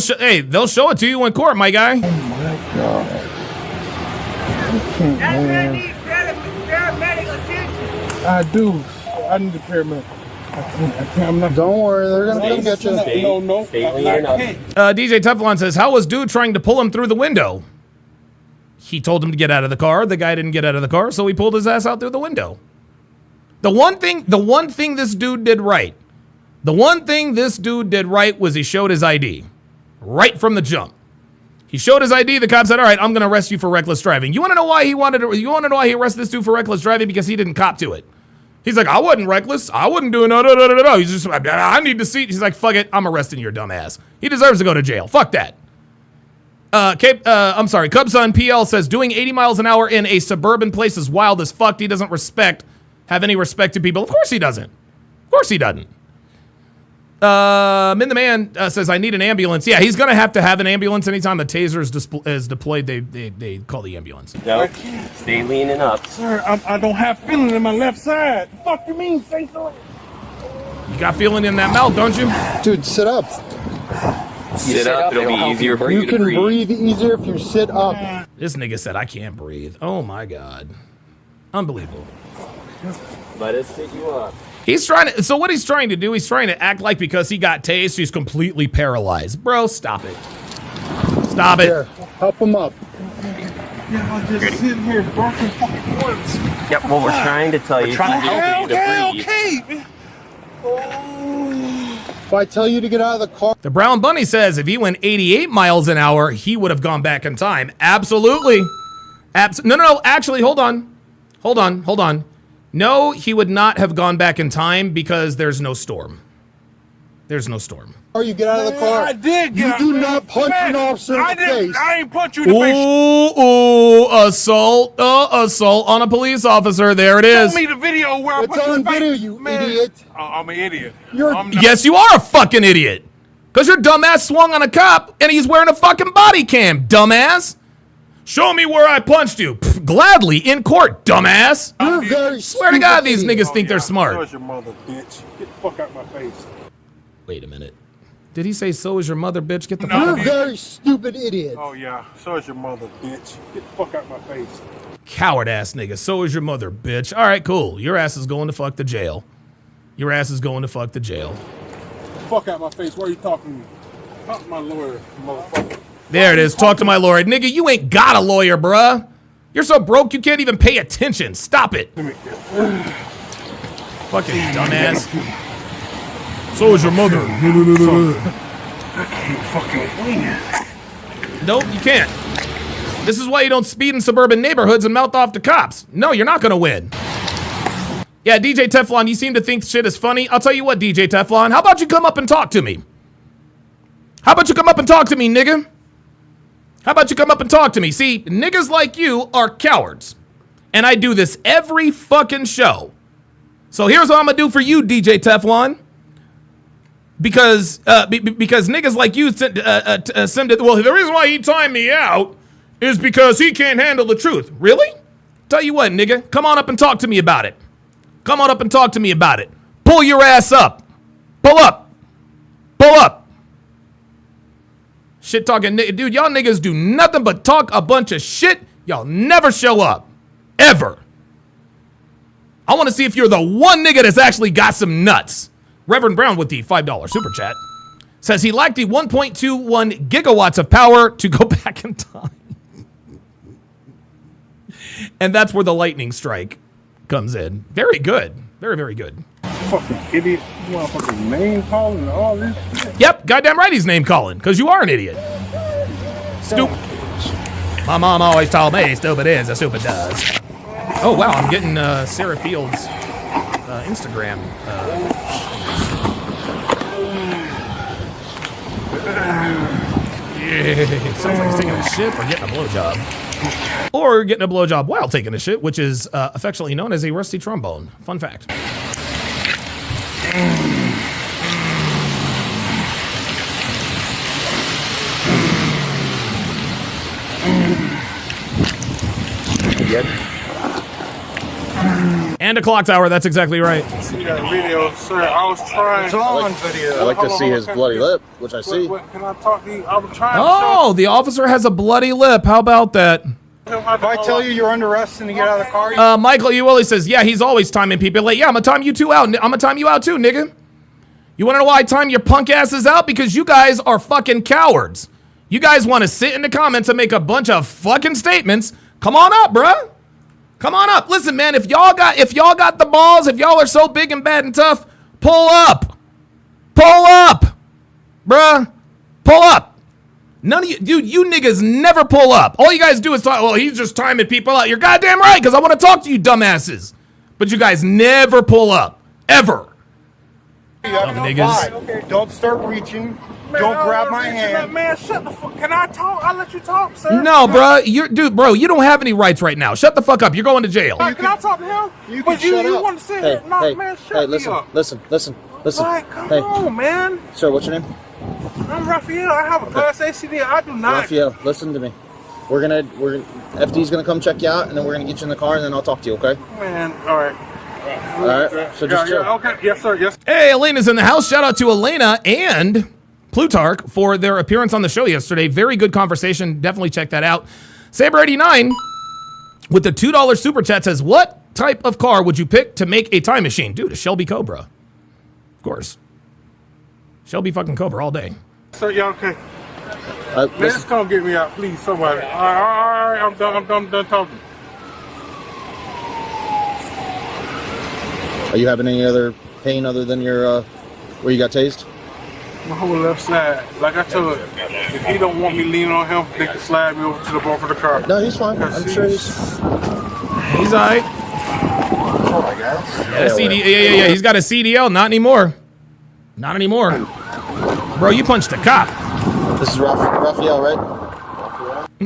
show it to you in court, my guy. Oh my God. I do. I need a paramedic. I can't. I'm not. Don't worry, they're gonna come get you. No. DJ Teflon says, how was dude trying to pull him through the window? He told him to get out of the car. The guy didn't get out of the car, so he pulled his ass out through the window. The one thing this dude did right. Was he showed his ID. Right from the jump. He showed his ID. The cop said, all right, I'm going to arrest you for reckless driving. You want to know why he arrested this dude for reckless driving? Because he didn't cop to it. He's like, I wasn't reckless. I wasn't doing no. He's just, I need to see. He's like, fuck it. I'm arresting your dumb ass. He deserves to go to jail. Fuck that. I'm sorry. Cubson PL says doing 80 miles an hour in a suburban place is wild as fuck. He doesn't have any respect to people. Of course he doesn't. Of course he doesn't. Min the Man says I need an ambulance. Yeah, he's gonna have to have an ambulance anytime the taser is deployed. They call the ambulance. No, stay leaning up. Sir, I don't have feeling in my left side. Fuck you mean, say so? You got feeling in that mouth, don't you? Dude, sit up. Sit up, it'll be easier for you to breathe. You can breathe easier if you sit up. This nigga said I can't breathe. Oh my god. Unbelievable. Let us sit you up. So what he's trying to do, he's trying to act like because he got tased, he's completely paralyzed. Bro, stop it. Stop it. Here, help him up. Y'all just sitting here barking fucking words. Yep, well, we're trying to tell you. Trying to help you to breathe. Okay. If I tell you to get out of the car. The Brown Bunny says if he went 88 miles an hour, he would have gone back in time. Absolutely. No. Actually, hold on. No, he would not have gone back in time because there's no storm. There's no storm. Or you get out of the car. I did get You do not punch an officer in the face. I ain't punch you in the face. Assault on a police officer. There it is. Show me the video where I It's punch you in on the face. video, you Man, idiot. I'm an idiot. Yes, you are a fucking idiot. Because your dumbass swung on a cop and he's wearing a fucking body cam, dumbass. Show me where I punched you. Pff, gladly, in court, dumbass. You're very Swear to God, these idiot. niggas think they're smart. So is your mother, bitch. Get the fuck out of my face. Wait a minute. Did he say so is your mother, bitch? Get the You're fuck a very stupid idiot. Oh, yeah. So is your mother, bitch. Get the fuck out of my face. Coward ass nigga. So is your mother, bitch. All right, cool. Your ass is going to fuck the jail. Your ass is going to fuck the jail. Fuck out my face. Why are you talking to me? Talk to my lawyer, motherfucker. There it is. Talk to my lawyer. Nigga, you ain't got a lawyer, bruh. You're so broke you can't even pay attention. Stop it. Fucking dumbass. So is your mother. I can't fucking win. Nope, you can't. This is why you don't speed in suburban neighborhoods and mouth off to cops. No, you're not gonna win. Yeah, DJ Teflon, you seem to think shit is funny. I'll tell you what, DJ Teflon. How about you come up and talk to me? How about you come up and talk to me, nigga? How about you come up and talk to me? See, niggas like you are cowards. And I do this every fucking show. So here's what I'm gonna do for you, DJ Teflon. Because niggas like you send well, the reason why he timed me out is because he can't handle the truth. Really? Tell you what, nigga, come on up and talk to me about it. Come on up and talk to me about it. Pull your ass up. Pull up. Pull up. Shit talking, dude, y'all niggas do nothing but talk a bunch of shit. Y'all never show up. Ever. I want to see if you're the one nigga that's actually got some nuts. Reverend Brown with the $5 super chat says he lacked the 1.21 gigawatts of power to go back in time. And that's where the lightning strike comes in. Very good. Very, very good. Fucking idiot. You want fucking name calling and all this shit? Yep, goddamn right he's name calling, because you are an idiot. Stupid. My mom always told me stupid is as stupid does. Oh, wow, I'm getting Sarah Fields' Instagram. Yeah, sounds like he's taking a shit or getting a blowjob. Or getting a blowjob while taking a shit, which is affectionately known as a rusty trombone. Fun fact. Yep. And a clock tower, that's exactly right. See that video, sir? I was trying. It's on video. I like to see his bloody lip, which I see. Can I talk to you? I was trying Oh, the officer has a bloody lip. How about that? If I tell you you're under arrest and to get out of the car, Michael Uwillie says, yeah, he's always timing people late. Yeah, I'm gonna time you two out. I'm gonna time you out too, nigga. You wanna know why I time your punk asses out? Because you guys are fucking cowards. You guys wanna sit in the comments and make a bunch of fucking statements. Come on up, bruh. Come on up. Listen, man, if y'all got the balls, if y'all are so big and bad and tough, pull up. Pull up. Bruh. Pull up. None of you, dude, you niggas never pull up. All you guys do is talk, well, he's just timing people out. You're goddamn right, because I want to talk to you dumbasses. But you guys never pull up. Ever. you have Dumb to niggas. apply. Okay, don't start reaching. Don't grab my hand. Man, shut the fuck. Can I talk? I'll let you talk, sir. No, bro. You don't have any rights right now. Shut the fuck up. You're going to jail. Can I talk to him? You can shut up. want to sit here? Nah, man, shut me up. Listen. Like, come on, man. Sir, what's your name? I'm Raphael. I have a Class A CDL. I do not. Raphael, listen to me. FD's gonna come check you out, and then we're gonna get you in the car, and then I'll talk to you, okay? Man, all right. All right, so just chill. Okay, yes, sir, yes. Hey, Elena's in the house. Shout out to Elena and Plutarch for their appearance on the show yesterday. Very good conversation. Definitely check that out. Saber89 with the $2 super chat says, what type of car would you pick to make a time machine? Dude, a Shelby Cobra. Of course. Shelby fucking Cobra all day. Sir, yeah, okay. Man, just come get me out, please, somebody. All right, I'm done talking. Are you having any other pain other than your, where you got tased? My whole left side. Like I told him, if he don't want me leaning on him, they can slide me over to the bumper of the car. No, he's fine. I'm sure he's all right. Oh my God. Yeah. He's got a CDL. Not anymore. Not anymore. Bro, you punched a cop. This is Raphael, right?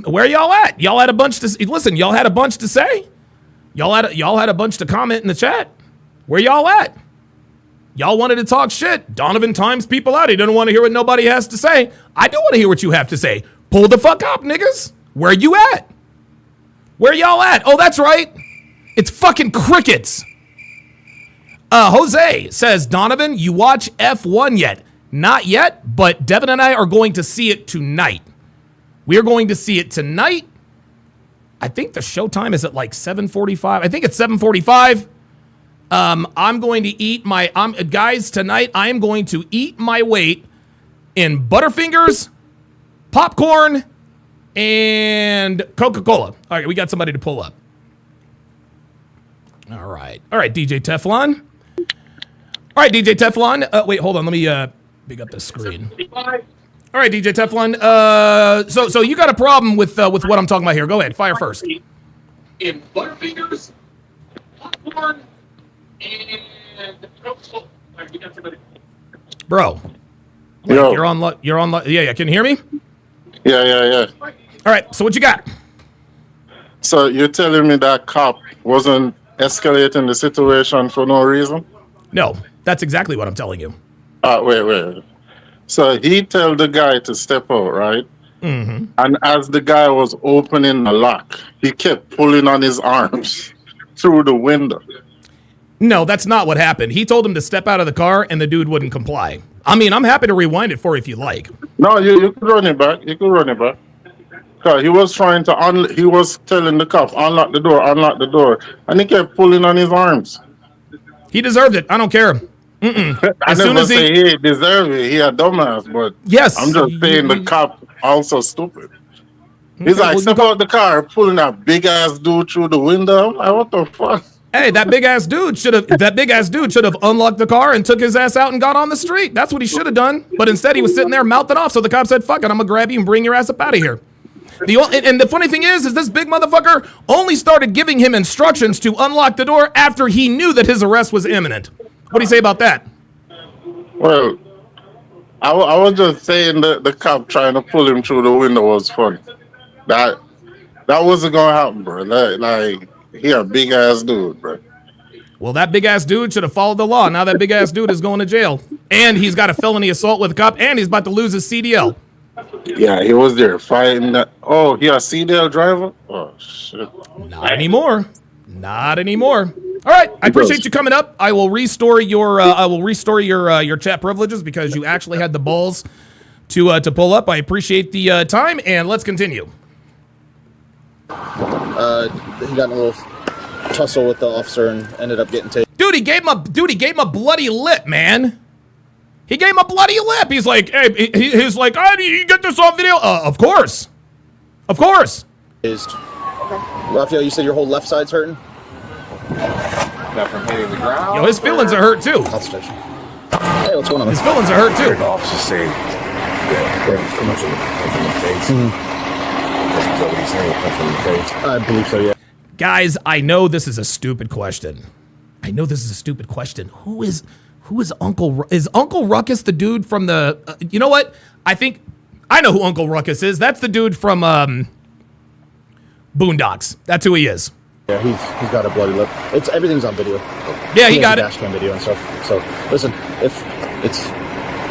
Where y'all at? Y'all had a bunch to listen. Y'all had a bunch to say. Y'all had a bunch to comment in the chat. Where y'all at? Y'all wanted to talk shit. Donovan times people out. He doesn't want to hear what nobody has to say. I do want to hear what you have to say. Pull the fuck up, niggas. Where you at? Where y'all at? Oh, that's right. It's fucking crickets. Jose says, Donovan, you watch F1 yet? Not yet, but Devin and I are going to see it tonight. We are going to see it tonight. I think the showtime is at like 7:45. I think it's 7:45. I'm going to eat my guys tonight. I am going to eat my weight in Butterfingers, popcorn, and Coca-Cola. All right, we got somebody to pull up. All right, DJ Teflon. All right, DJ Teflon. Wait, hold on. Let me big up the screen. All right, DJ Teflon. So you got a problem with what I'm talking about here? Go ahead, fire first. In Butterfingers, popcorn. Bro, Yo. you're on. Yeah. Can you hear me? Yeah. All right. So what you got? So you're telling me that cop wasn't escalating the situation for no reason? No, that's exactly what I'm telling you. Wait. So he told the guy to step out, right? Mm-hmm. And as the guy was opening the lock, he kept pulling on his arms through the window. No, that's not what happened. He told him to step out of the car, and the dude wouldn't comply. I mean, I'm happy to rewind it for you if you like. No, you could run it back. Cause he was trying to he was telling the cop, unlock the door, and he kept pulling on his arms. He deserved it. I don't care. I never say he deserved it. He a dumbass, but yes, I'm just saying the cop also stupid. He's like, step out the car, pulling that big ass dude through the window. I'm like, what the fuck? Hey, that big ass dude should have unlocked the car and took his ass out and got on the street. That's what he should have done. But instead, he was sitting there mouthing off. So the cop said, "Fuck it, I'm gonna grab you and bring your ass up out of here." And the funny thing is this big motherfucker only started giving him instructions to unlock the door after he knew that his arrest was imminent. What do you say about that? Well, I was just saying that the cop trying to pull him through the window was funny. That wasn't gonna happen, bro. Like he a big ass dude, bro. Well, that big ass dude should have followed the law. Now that big ass dude is going to jail, and he's got a felony assault with a cop, and he's about to lose his CDL. Yeah, he was there fighting that. Oh, he a CDL driver? Oh shit. Not anymore. All right, I appreciate you coming up. I will restore your chat privileges because you actually had the balls to pull up. I appreciate the time, and let's continue. He got in a little tussle with the officer and ended up getting taken. Dude, he gave him a bloody lip, man. He gave him a bloody lip. He's like, hey, he's like, oh, did you get this on video? Of course. Raphael, you said your whole left side's hurting? That from hitting the ground? Yo, his feelings are hurt too. Hey, what's going on? His feelings are hurt too. The officer said that pretty much from the face. That's what he's saying, from the face. I believe so, yeah. Guys, I know this is a stupid question. Who Who is Is Uncle Ruckus the dude from the? You know what? I think I know who Uncle Ruckus is. That's the dude from Boondocks. That's who he is. Yeah, he's got a bloody lip. Everything's on video. Yeah, he got it. Dash cam video and stuff. So listen, if it's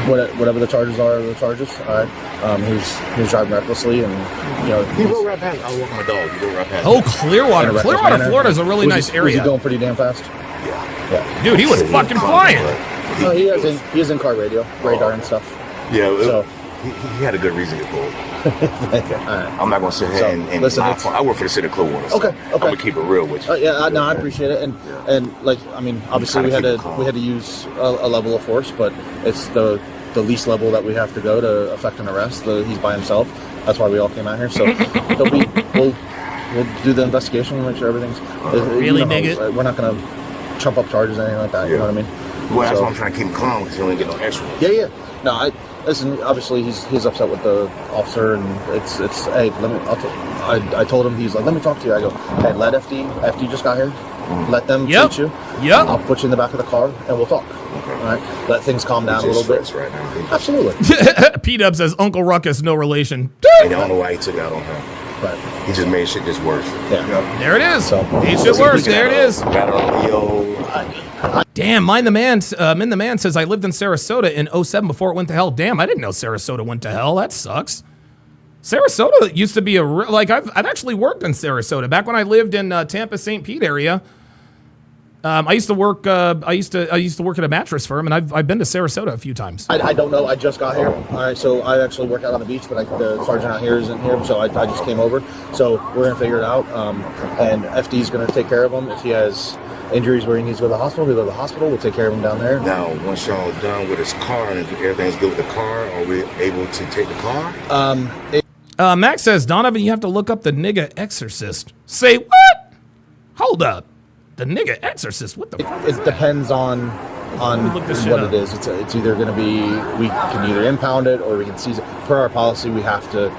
whatever the charges are, the charges. All right. He was driving recklessly, and he rode right past. I was walking my dog. He rode right past. Oh, Clearwater, Florida is a really nice area. Was he going pretty damn fast? Yeah. Dude, he was fucking flying. He is in car radar and stuff. Yeah. So he had a good reason to pull. Okay. I'm not gonna sit here and listen. I work for the city of Clearwater. So Okay. I'm gonna keep it real with you. Yeah, no, I appreciate it, and like I mean, obviously we had to use a level of force, but it's the least level that we have to go to effect an arrest. He's by himself. That's why we all came out here. So we'll do the investigation and make sure everything's really nigga. We're not gonna trump up charges or anything like that. You know what I mean? Well, that's why I'm trying to keep him calm because he don't get no extra. Yeah. No, listen. Obviously, he's upset with the officer, and it's. Hey, I told him, he's like, let me talk to you. I go, hey, let FD just got here. Let them treat you. Yep. I'll put you in the back of the car and we'll talk. Okay. All right. Let things calm down a little bit. Right now. Absolutely. P-Dub says Uncle Ruckus, no relation. I don't know why he took out on him. But he just made shit just worse. Yeah. There it is. So, made shit worse. There it is. Leo. Damn, Min the Man says I lived in Sarasota in 07 before it went to hell. Damn, I didn't know Sarasota went to hell. That sucks. Sarasota used to be I've actually worked in Sarasota back when I lived in Tampa, St. Pete area. I used to work. I used to work at a mattress firm, and I've been to Sarasota a few times. I don't know. I just got here. All right, so I actually work out on the beach, but the sergeant out here isn't here, so I just came over. So we're gonna figure it out, and FD's gonna take care of him. If he has injuries where he needs to go to the hospital, we'll go to the hospital. We'll take care of him down there. Now, once y'all done with his car and if everything's good with the car, are we able to take the car? Max says, Donovan, you have to look up the nigga exorcist. Say what? Hold up. The nigga exorcist? What the fuck? It depends on what it is. It's either going to be, we can either impound it or we can seize it. Per our policy, we have to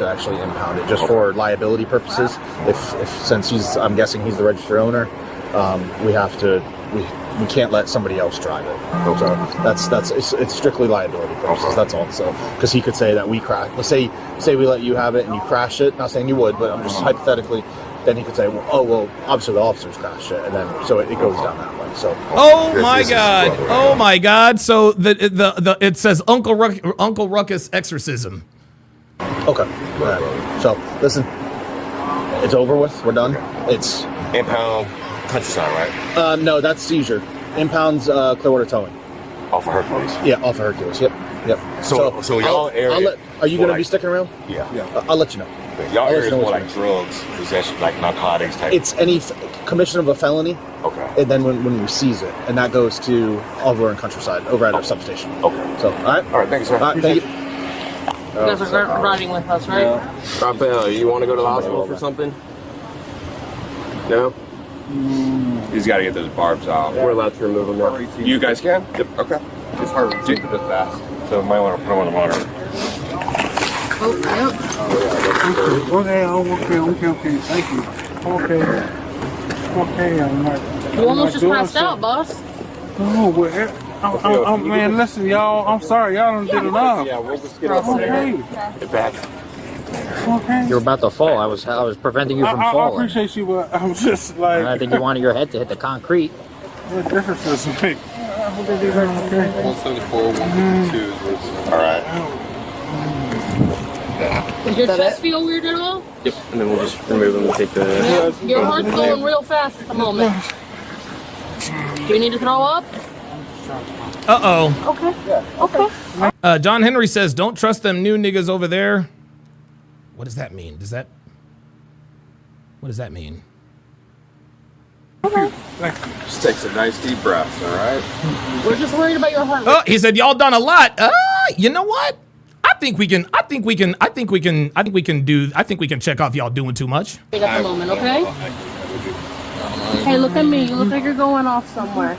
actually impound it just for liability purposes. If since I'm guessing he's the registered owner, we can't let somebody else drive it. So it's strictly liability purposes. That's all. So because he could say that we crash. Let's say we let you have it and you crash it. Not saying you would, but I'm just hypothetically. Then he could say, well, obviously the officers crashed it, and then so it goes down that way. So. Oh my God! Oh my God! So the it says Uncle Ruckus exorcism. Okay. All right. So listen, it's over with. We're done. It's impound countryside, right? No, that's seizure. Impound's Clearwater towing. Off of Hercules. Yeah, off of Hercules. Yep. So y'all area. Are you going to be sticking around? Yeah. I'll let you know. Y'all area is more like drugs, possession, like narcotics type. It's any commission of a felony. Okay. And then when we seize it, and that goes to over in Countryside, over at our substation. Okay. So, all right. All right, thanks, sir. All right, thank you. You guys are riding with us, right? Raphael, you want to go to the hospital for something? No? He's got to get those barbs out. We're allowed to remove them now. You guys can? Yep. Okay. It's hard to do it fast. So might want to put him on the monitor. Oh, yep. Okay. Thank you. Okay, I'm not. You almost just passed out, boss. Oh, well, man, listen, y'all. I'm sorry, y'all done did enough. Yeah, we'll just get okay. Get back. Okay. You were about to fall. I was preventing you from falling. I appreciate you, but I'm just like. I think you wanted your head to hit the concrete. What difference does it make? Okay. 174, 152 is all right. Does your chest feel weird at all? Yep, and then we'll just remove them and take the... Yeah, your heart's going real fast at the moment. Do you need to throw up? Uh-oh. Okay. John Henry says, don't trust them new niggas over there. What does that mean? What does that mean? Okay. Just take some nice deep breaths, all right? We're just worried about your heart. Oh, he said, y'all done a lot. You know what? I think we can check off y'all doing too much. Wait at the moment, okay? Hey, look at me. You look like you're going off somewhere.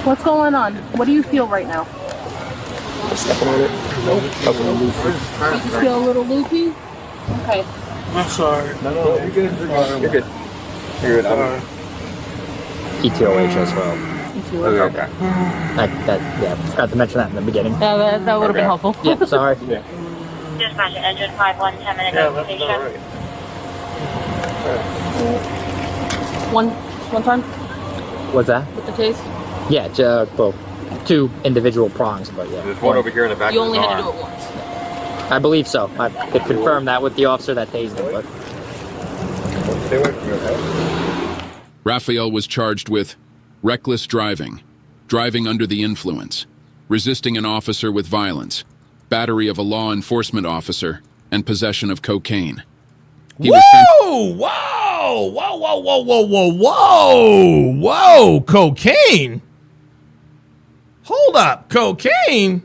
What's going on? What do you feel right now? Stepping on it. Nope. You just feel a little loopy? Okay. I'm sorry. No, you're good. You're good. You're good. ETOH as well. Okay. Yeah, forgot to mention that in the beginning. Yeah, that would have been helpful. Yeah, sorry. Dispatch engine 51, 10 minute notification. One time What's that? with the case. Yeah, well, 2 individual prongs, but yeah. There's one over here in the back You of only the had to car. do it once. I believe so. I could confirm that with the officer that tased him, but Stay away from your head. Raphael was charged with reckless driving, driving under the influence, resisting an officer with violence, battery of a law enforcement officer, and possession of cocaine. Whoa! Cocaine? Hold up, cocaine?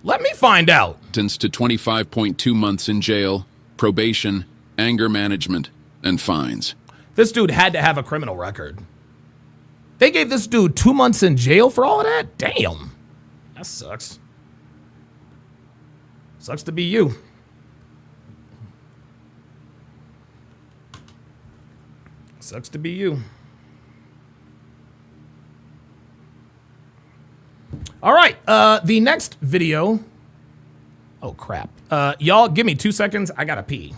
Let me find out. Sentenced to 25.2 months in jail, probation, anger management, and fines. This dude had to have a criminal record. They gave this dude 2 months in jail for all of that? Damn. That sucks. Sucks to be you. Sucks to be you. All right, the next video. Oh, crap. Y'all, give me 2 seconds. I gotta pee.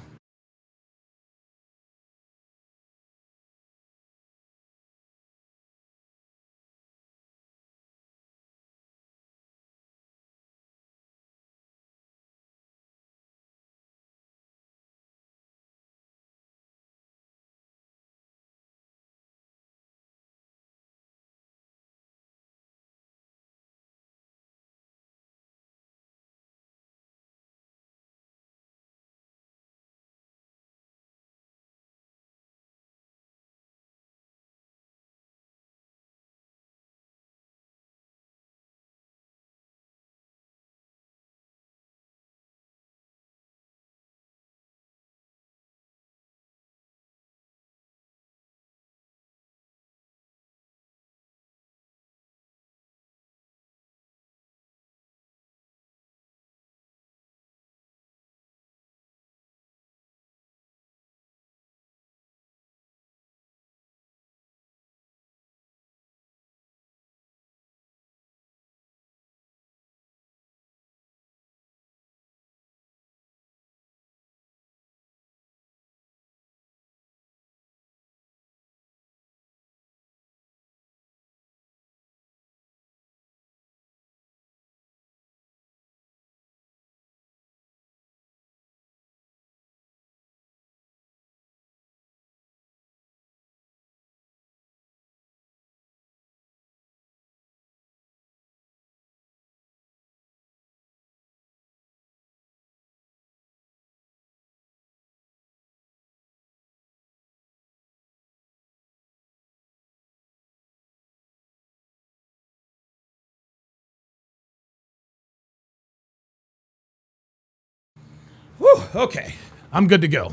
Whew, okay. I'm good to go.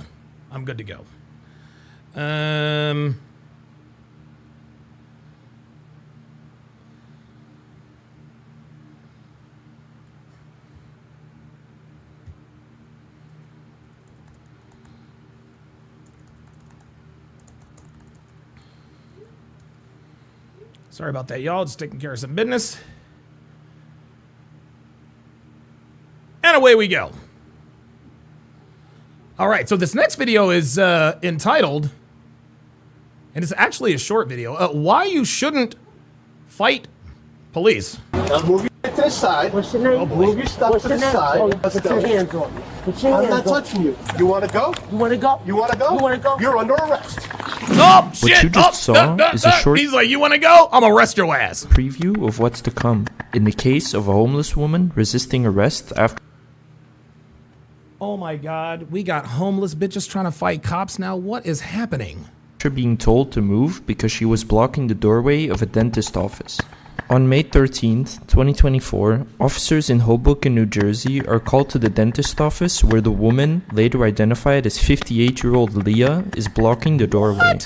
I'm good to go. Sorry about that, y'all. Just taking care of some business. And away we go. All right, so this next video is entitled, and it's actually a short video, Why You Shouldn't Fight Police. Now move your head to the side. What's your name? Move your stuff to the side. Oh, put your hands on me. Put your I'm hands not on touching you. You want to go? You want to go? You want to go? You want to go? You're under arrest. Oh, shit! What you just saw is a short He's like, you want to go? I'm gonna arrest your ass. preview of what's to come in the case of a homeless woman resisting arrest after Oh my God, we got homeless bitches trying to fight cops now. What is happening? being told to move because she was blocking the doorway of a dentist office. On May 13th, 2024, officers in Hoboken, New Jersey are called to the dentist office where the woman, later identified as 58-year-old Leah, is blocking the doorway.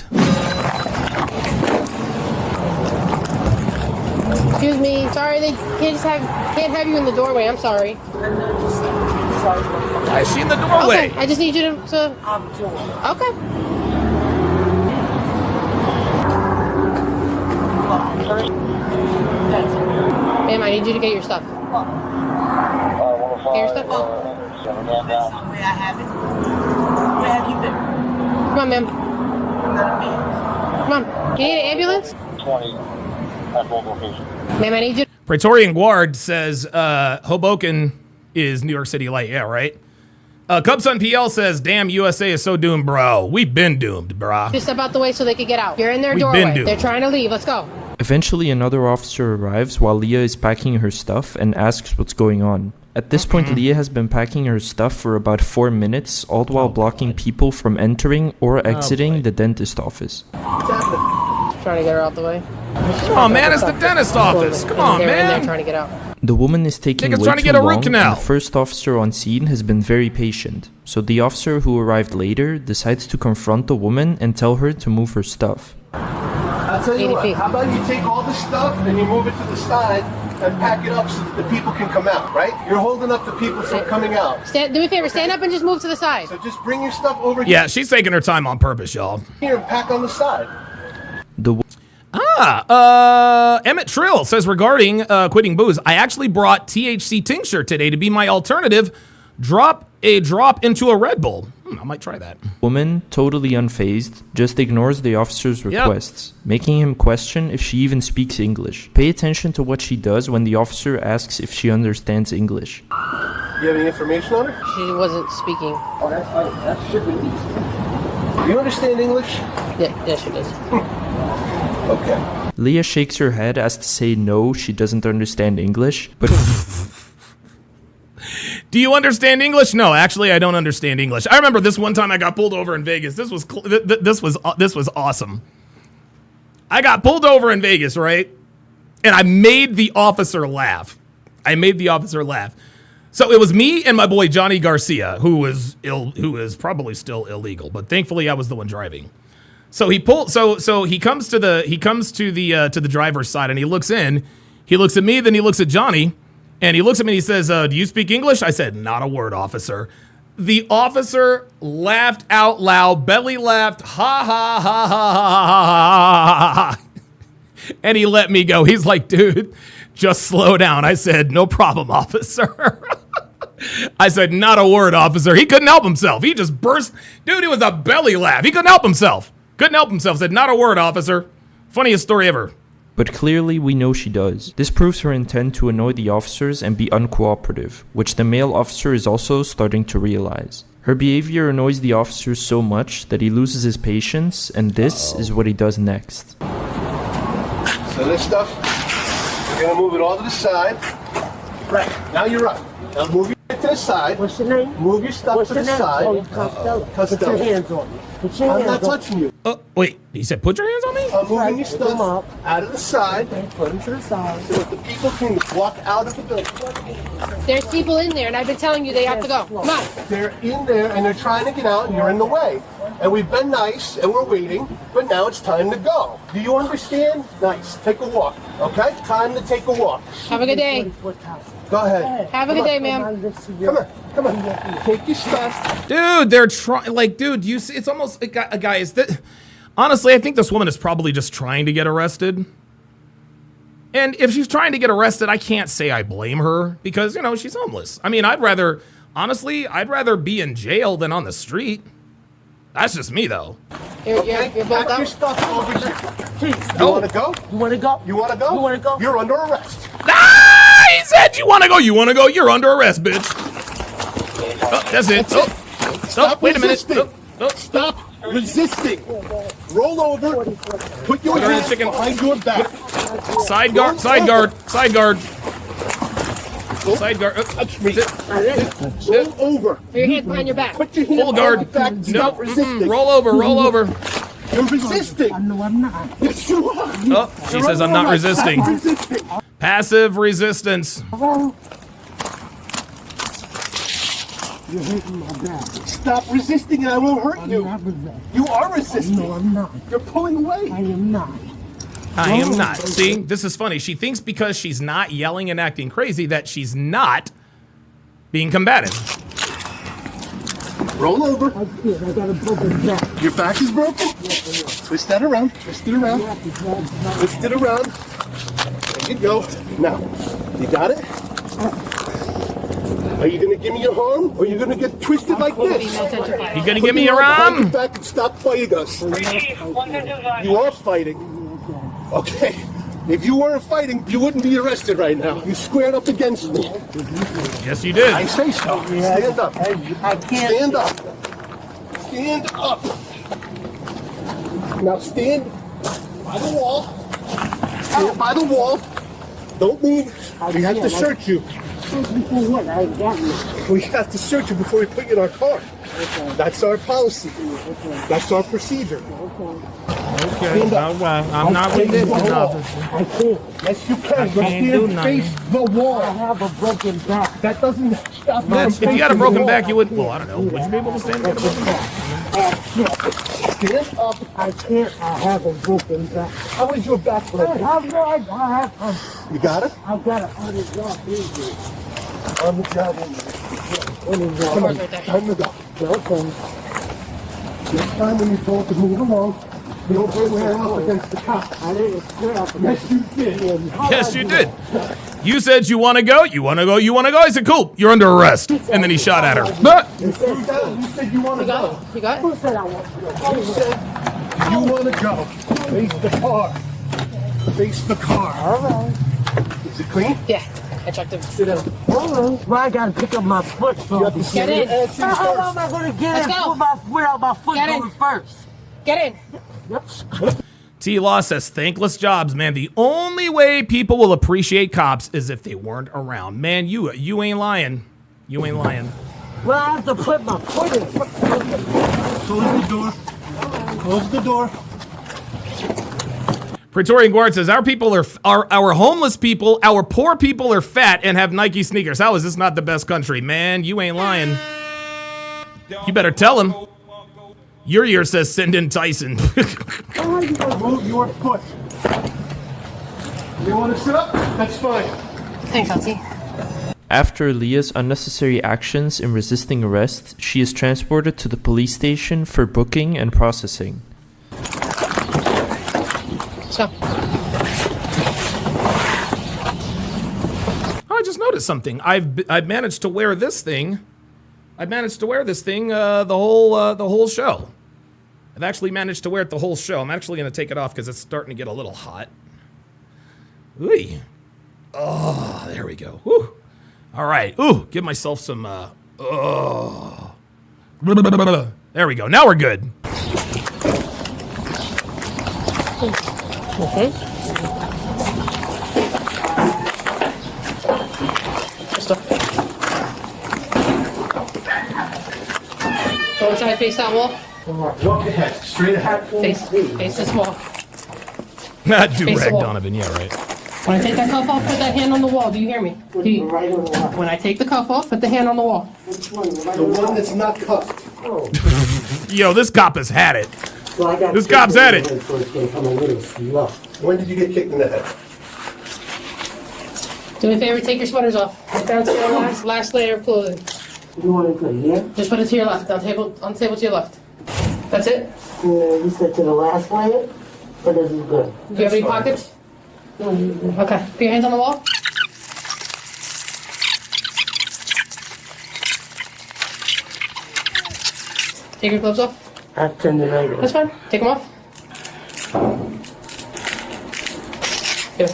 Excuse me. Sorry, they can't have you in the doorway. I'm sorry. Why is she in the doorway? Okay, I just need you to. Okay. Ma'am, I need you to get your stuff. Get your stuff. Where I have it. Where have you been? Come on, ma'am. Come on. Can you get an ambulance? 20 at both locations. Ma'am, I need you. Praetorian Guard says Hoboken is New York City light. Yeah, right. Cubson PL says, damn, USA is so doomed, bro. We've been doomed, bro. Just step out the way so they can get out. You're in their We've doorway. been doomed. They're trying to leave. Let's go. Eventually, another officer arrives while Leah is packing her stuff and asks what's going on. At this point, Leah has been packing her stuff for about 4 minutes, all while blocking people from entering or exiting the dentist office. Trying to get her out the way. Come on, man. It's the dentist office. Come on, They're in there man. trying to get out. The woman is taking Niggas way trying to too get a root long, canal. and the first officer on scene has been very patient. So the officer who arrived later decides to confront the woman and tell her to move her stuff. I'll tell you what, how about you take all the stuff and you move it to the side and pack it up so that the people can come out, right? You're holding up the people from coming out. Do me a favor. Stand up and just move to the side. So just bring your stuff over Yeah, she's taking her time on purpose, y'all. here and pack on the side. Emmett Trill says regarding quitting booze, I actually brought THC tincture today to be my alternative. Drop into a Red Bull. I might try that. Woman, totally unfazed, just ignores the officer's requests, making him question if she even speaks English. Pay attention to what she does when the officer asks if she understands English. You have any information on her? She wasn't speaking. Oh, that's fine. That should be easy. You understand English? Yeah, she does. Okay. Leah shakes her head as to say no, she doesn't understand English, but Do you understand English? No, actually, I don't understand English. I remember this one time I got pulled over in Vegas. This was awesome. I got pulled over in Vegas, right? And I made the officer laugh. So it was me and my boy Johnny Garcia, who is probably still illegal, but thankfully I was the one driving. So he comes to the driver's side and he looks in. He looks at me, then he looks at Johnny. And he looks at me and he says, do you speak English? I said, not a word, officer. The officer laughed out loud, belly laughed, ha, ha, ha, ha, ha, ha, ha. And he let me go. He's like, dude, just slow down. I said, no problem, officer. I said, not a word, officer. He couldn't help himself. He just burst. Dude, it was a belly laugh. He couldn't help himself. Said, not a word, officer. Funniest story ever. But clearly we know she does. This proves her intent to annoy the officers and be uncooperative, which the male officer is also starting to realize. Her behavior annoys the officers so much that he loses his patience, and this is what he does next. So this stuff, we're gonna move it all to the side. Right, now you're up. Now move it to the side. What's your name? Move your stuff to the side. Oh, Costello. Put your hands on me. Put your I'm hands not on touching you. Wait, he said put your hands on me? I'm moving your stuff out of the side. Put them to the side. So that the people can walk out of the building. There's people in there, and I've been telling you they have to go. Come on. They're in there and they're trying to get out and you're in the way. And we've been nice and we're waiting, but now it's time to go. Do you understand? Nice. Take a walk, okay? Time to take a walk. Have a good day. Go ahead. Have a good day, ma'am. Come on. Take your stuff. Dude, they're trying. Like, dude, you see, it's almost guys. Honestly, I think this woman is probably just trying to get arrested. And if she's trying to get arrested, I can't say I blame her because she's homeless. I mean, I'd rather be in jail than on the street. That's just me, though. You're both Your out. stuff over here. You want to go? You want to go? You want to go? You want to go? You're under arrest. Ah! He said you want to go. You want to go. You're under arrest, bitch. Oh, that's it. Stop wait a minute. resisting. Stop resisting. Roll over. Put your hands behind your back. Side guard. Touch me. Roll over. Put your hands behind your back. Put your hands Full guard. behind your back. Stop resisting. Roll over. You're resisting. No, I'm not. Yes, you are. Oh, she says I'm not resisting. Passive resistance. You're hitting my back. Stop resisting and I will hurt you. I'm not resisting. You are resisting. No, I'm not. You're pulling away. I am not. I am not. See, this is funny. She thinks because she's not yelling and acting crazy that she's not being combative. Roll over. I got a broken back. Your back is broken? Twist that around. Twist it around. Twist it around. you go. Now, you got it? Are you gonna give me your arm, or are you gonna get twisted like this? You gonna give me your arm? Get back and stop fighting us. You are fighting. Okay. If you weren't fighting, you wouldn't be arrested right now. You squared up against me. Yes, you did. I say so. Stand up. I can't. Stand up. Stand up. Now stand by the wall. Stand by the wall. Don't move. We have to search you. We have to search you before we put you in our car. That's our policy. That's our procedure. Okay, all right. I'm not resisting, officer. I can't. Yes, you can. I can't do nothing. Face the wall. I have a broken back. That doesn't stop me. If you had a broken back, you would. Well, I don't know. Would you be able to stand up? Stand up. I can't. I have a broken back. How is your back broken? You got it? I've got it on the job injury. On the job injury. Come on, time to go. Okay. Next time when you go to move along, you don't bring your hand up against the cop. I didn't swear up Yes, you did. Yes, you did. You said you want to go. You want to go. You want to go. I said, cool. You're under arrest. And then he shot at her. You said you want to go. You got it? Who said I want to go? You said you want to go. Face the car. Face the car. All right. Is it clean? Yeah. I checked him. Sit down. All right. Well, I got to pick up my foot from. Get in. How am I going to get Let's in go. without my foot Get in. going first? Get in. T-Law says, thankless jobs, man. The only way people will appreciate cops is if they weren't around. Man, you ain't lying. You ain't lying. Well, I have to put my foot in. Close the door. Close the door. Praetorian Guard says, our homeless people, our poor people are fat and have Nike sneakers. How is this not the best country? Man, you ain't lying. You better tell him. Your ear says send in Tyson. Move your foot. You want to sit up? That's fine. Thanks, Auntie. After Leah's unnecessary actions in resisting arrest, she is transported to the police station for booking and processing. So. Oh, I just noticed something. I've managed to wear this thing. I've managed to wear this thing the whole show. I've actually managed to wear it the whole show. I'm actually going to take it off because it's starting to get a little hot. Ooh. Oh, there we go. Woo. All right. Ooh, give myself some. Oh. There we go. Now we're good. Okay. Go inside, face that wall. Walk ahead. Straight ahead. Face this wall. Do-rag Donovan, yeah, right. When I take that cuff off, put that hand on the wall. Do you hear me? When I take the cuff off, put the hand on the wall. The one that's not cuffed. Yo, this cop has had it. This cop's had it. When did you get kicked in the head? Do me a favor, take your sweaters off. Put down to your last layer of clothing. You want to go here? Just put it to your left, on the table to your left. That's it? You said to the last layer? But this is good. Do you have any pockets? Okay, put your hands on the wall. Take your gloves off. I've turned it right. That's fine. Take them off. Here.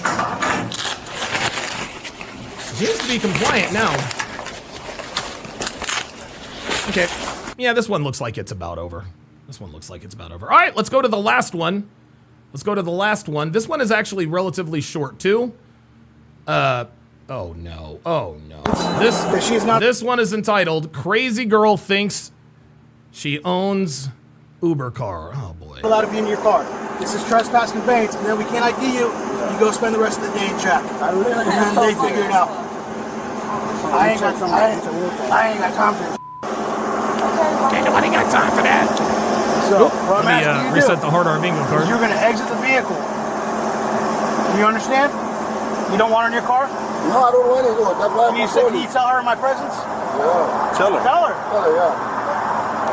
Seems to be compliant now. Okay. Yeah, this one looks like it's about over. This one looks like it's about over. All right, let's go to the last one. Let's go to the last one. This one is actually relatively short, too. Oh, no. Oh, no. This one is entitled, Crazy Girl Thinks She Owns Uber Car. Oh, boy. Allowed to be in your car. This is trespass conveyance, and then we can't ID you. You go spend the rest of the day in check. And then they figure it out. I ain't got time for this. Okay, nobody got time for that. So, Let me reset the hard R bingo card. You're going to exit the vehicle. Do you understand? You don't want her in your car? No, I don't want to go. That's why Can you tell her in my presence? Yeah. Tell her. Tell her. Tell her, yeah.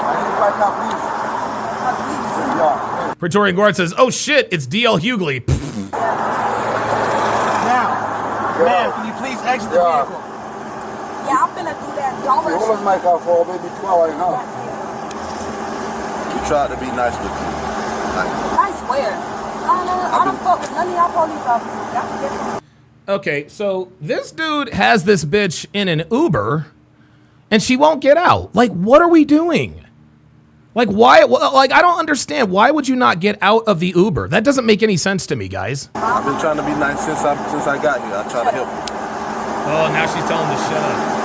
I need to find out, please. Yeah. Praetorian Guard says, oh shit, it's DL Hughley. Now, Ma'am, can you please exit the vehicle? Yeah, I'm gonna do that. Don't rush me. make our fall, baby, 12 ain't home. He tried to be nice with you. Nice where? I don't fuck with none of y'all police officers. Y'all can get them. Okay, so this dude has this bitch in an Uber, and she won't get out. Like, what are we doing? Like, why? Like, I don't understand. Why would you not get out of the Uber? That doesn't make any sense to me, guys. I've been trying to be nice since I got here. I try to help you. Oh, now she's telling him to shut up.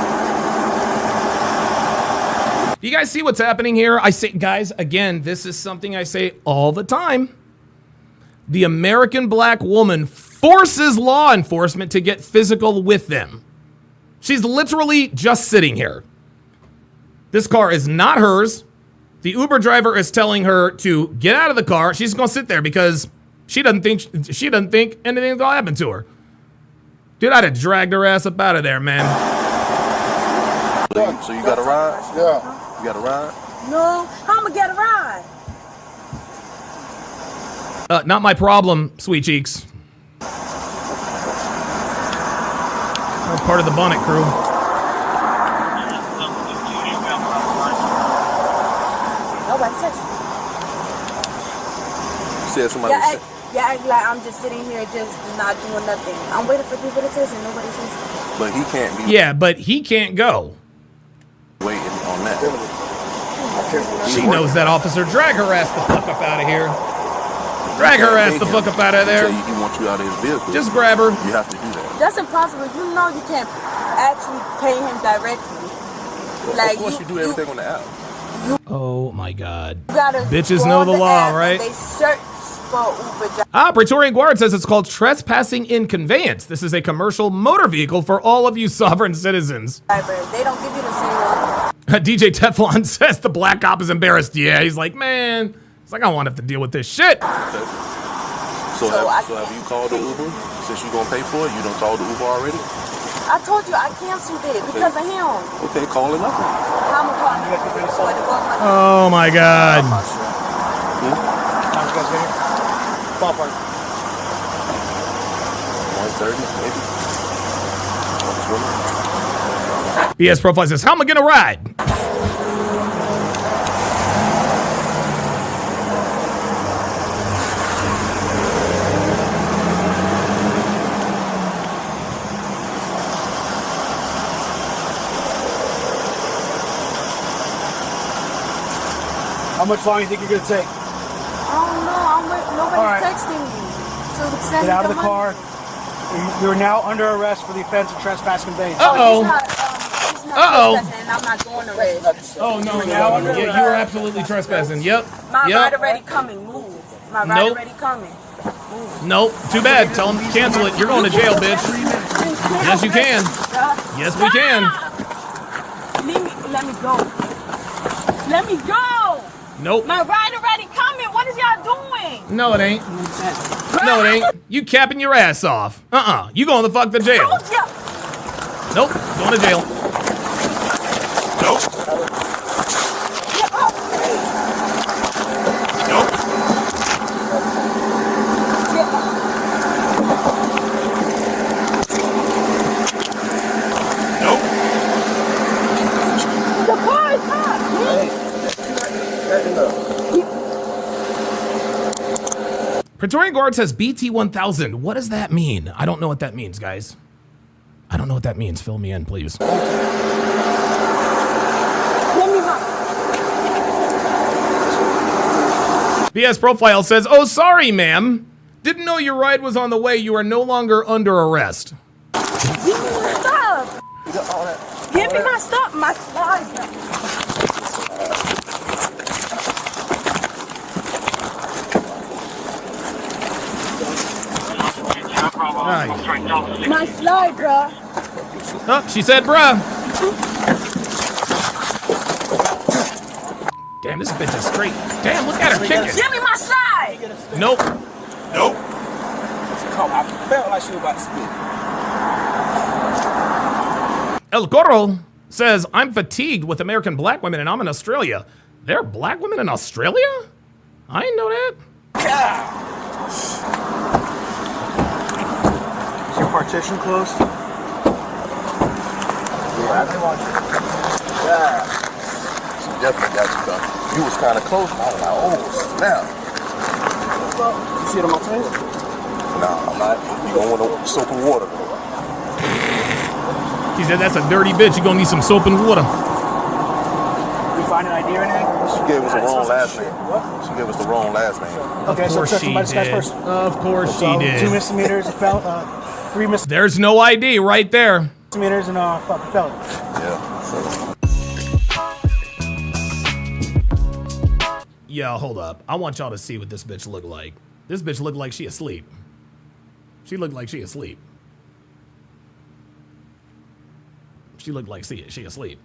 Do you guys see what's happening here? I say, guys, again, this is something I say all the time. The American black woman forces law enforcement to get physical with them. She's literally just sitting here. This car is not hers. The Uber driver is telling her to get out of the car. She's gonna sit there because she doesn't think anything's gonna happen to her. Dude, I'd have dragged her ass up out of there, man. So you got a ride? Yeah. You got a ride? No, how I'm gonna get a ride? Not my problem, sweet cheeks. I'm part of the bonnet crew. Nobody touched me. You said somebody was sick. Yeah, act like I'm just sitting here just not doing nothing. I'm waiting for people to test and nobody says. But he can't be Yeah, but he can't go. waiting on that. She knows that, officer. Drag her ass the fuck up out of here. Drag her ass the fuck up out of there. He wants you out of his vehicle. Just grab her. You have to do that. That's impossible. You know you can't actually pay him directly. Like, of course you do everything on the app. Oh my God. You gotta Bitches go know on the law, app right? and they search for Uber drivers. Praetorian Guard says it's called trespassing in conveyance. This is a commercial motor vehicle for all of you sovereign citizens. They don't give you the serial. DJ Teflon says the black cop is embarrassed. Yeah, he's like, man, it's like I want to have to deal with this shit. So have you called the Uber? Since you're gonna pay for it, you don't call the Uber already? I told you I canceled it because of him. Okay, call him up. How am I calling him? Oh my God. Ballpark. 130, maybe. BS Profile says, how am I gonna ride? How much longer do you think you're gonna take? I don't know. Nobody's All right. texting me. So send Get out me of the money. car. You are now under arrest for the offense of trespass conveyance. Uh-oh. He's not trespassing, and I'm not going to arrest. Oh, no. Now Yeah, you were absolutely trespassing. Yep. My Yep. ride already coming. Move. My ride Nope. already coming. Nope. Too bad. Tell him to cancel it. You're going to jail, bitch. Yes, you can. Yes, we can. Let me go. Let me go. Nope. My ride already coming. What is y'all doing? No, it ain't. No, it ain't. You capping your ass off. You going the fuck to jail. Nope. Going to jail. Nope. Nope. Nope. The car is hot. Praetorian Guard says BT1000. What does that mean? I don't know what that means, guys. I don't know what that means. Fill me in, please. BS Profile says, oh, sorry, ma'am. Didn't know your ride was on the way. You are no longer under arrest. Give me my stuff. Give me my stuff. My slides. My slide, bruh. Oh, she said, bruh. Damn, this bitch is straight. Damn, look at her kicking. Give me my slide. Nope. Nope. I felt like she was about to spit. El Goro says, I'm fatigued with American black women and I'm in Australia. There are black women in Australia? I didn't know that. Is your partition closed? Yeah. She definitely got you done. You was kind of close. I was like, oh, snap. You see it on my face? Nah, I'm not. You gonna want soap and water. He said that's a dirty bitch. You gonna need some soap and water. You find an ID or anything? She gave us the wrong last name. What? She gave us the wrong last name. Okay, so check by this guy's person. Of course she did. 2 misdemeanors, a felon, 3 misdemeanors. There's no ID right there. Misdemeanors and fucking felon. Yeah. Yo, hold up. I want y'all to see what this bitch look like. This bitch look like she asleep. She looked like she asleep. She looked like she asleep.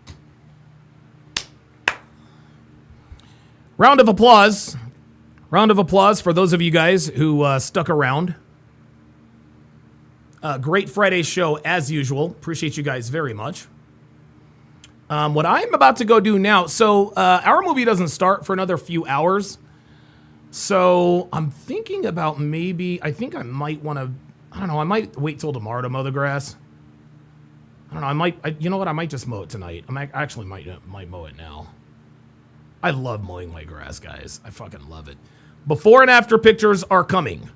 Round of applause. Round of applause for those of you guys who stuck around. Great Friday show as usual. Appreciate you guys very much. What I'm about to go do now, so our movie doesn't start for another few hours. So I'm thinking about I think I might want to, I don't know, I might wait till tomorrow to mow the grass. I don't know, you know what, I might just mow it tonight. I actually might mow it now. I love mowing my grass, guys. I fucking love it. Before and after pictures are coming.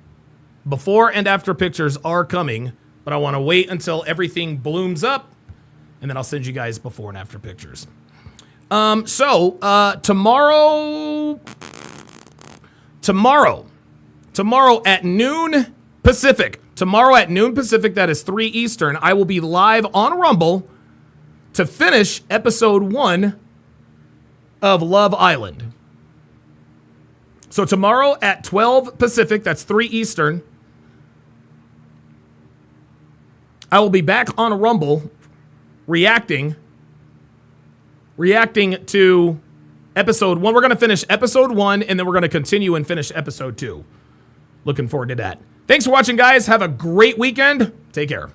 Before and after pictures are coming, but I want to wait until everything blooms up, and then I'll send you guys before and after pictures. Tomorrow at noon Pacific. Tomorrow at noon Pacific, that is 3 Eastern, I will be live on Rumble to finish episode 1 of Love Island. So tomorrow at 12 Pacific, that's 3 Eastern, I will be back on Rumble reacting to episode 1. We're going to finish episode 1, and then we're going to continue and finish episode 2. Looking forward to that. Thanks for watching, guys. Have a great weekend. Take care.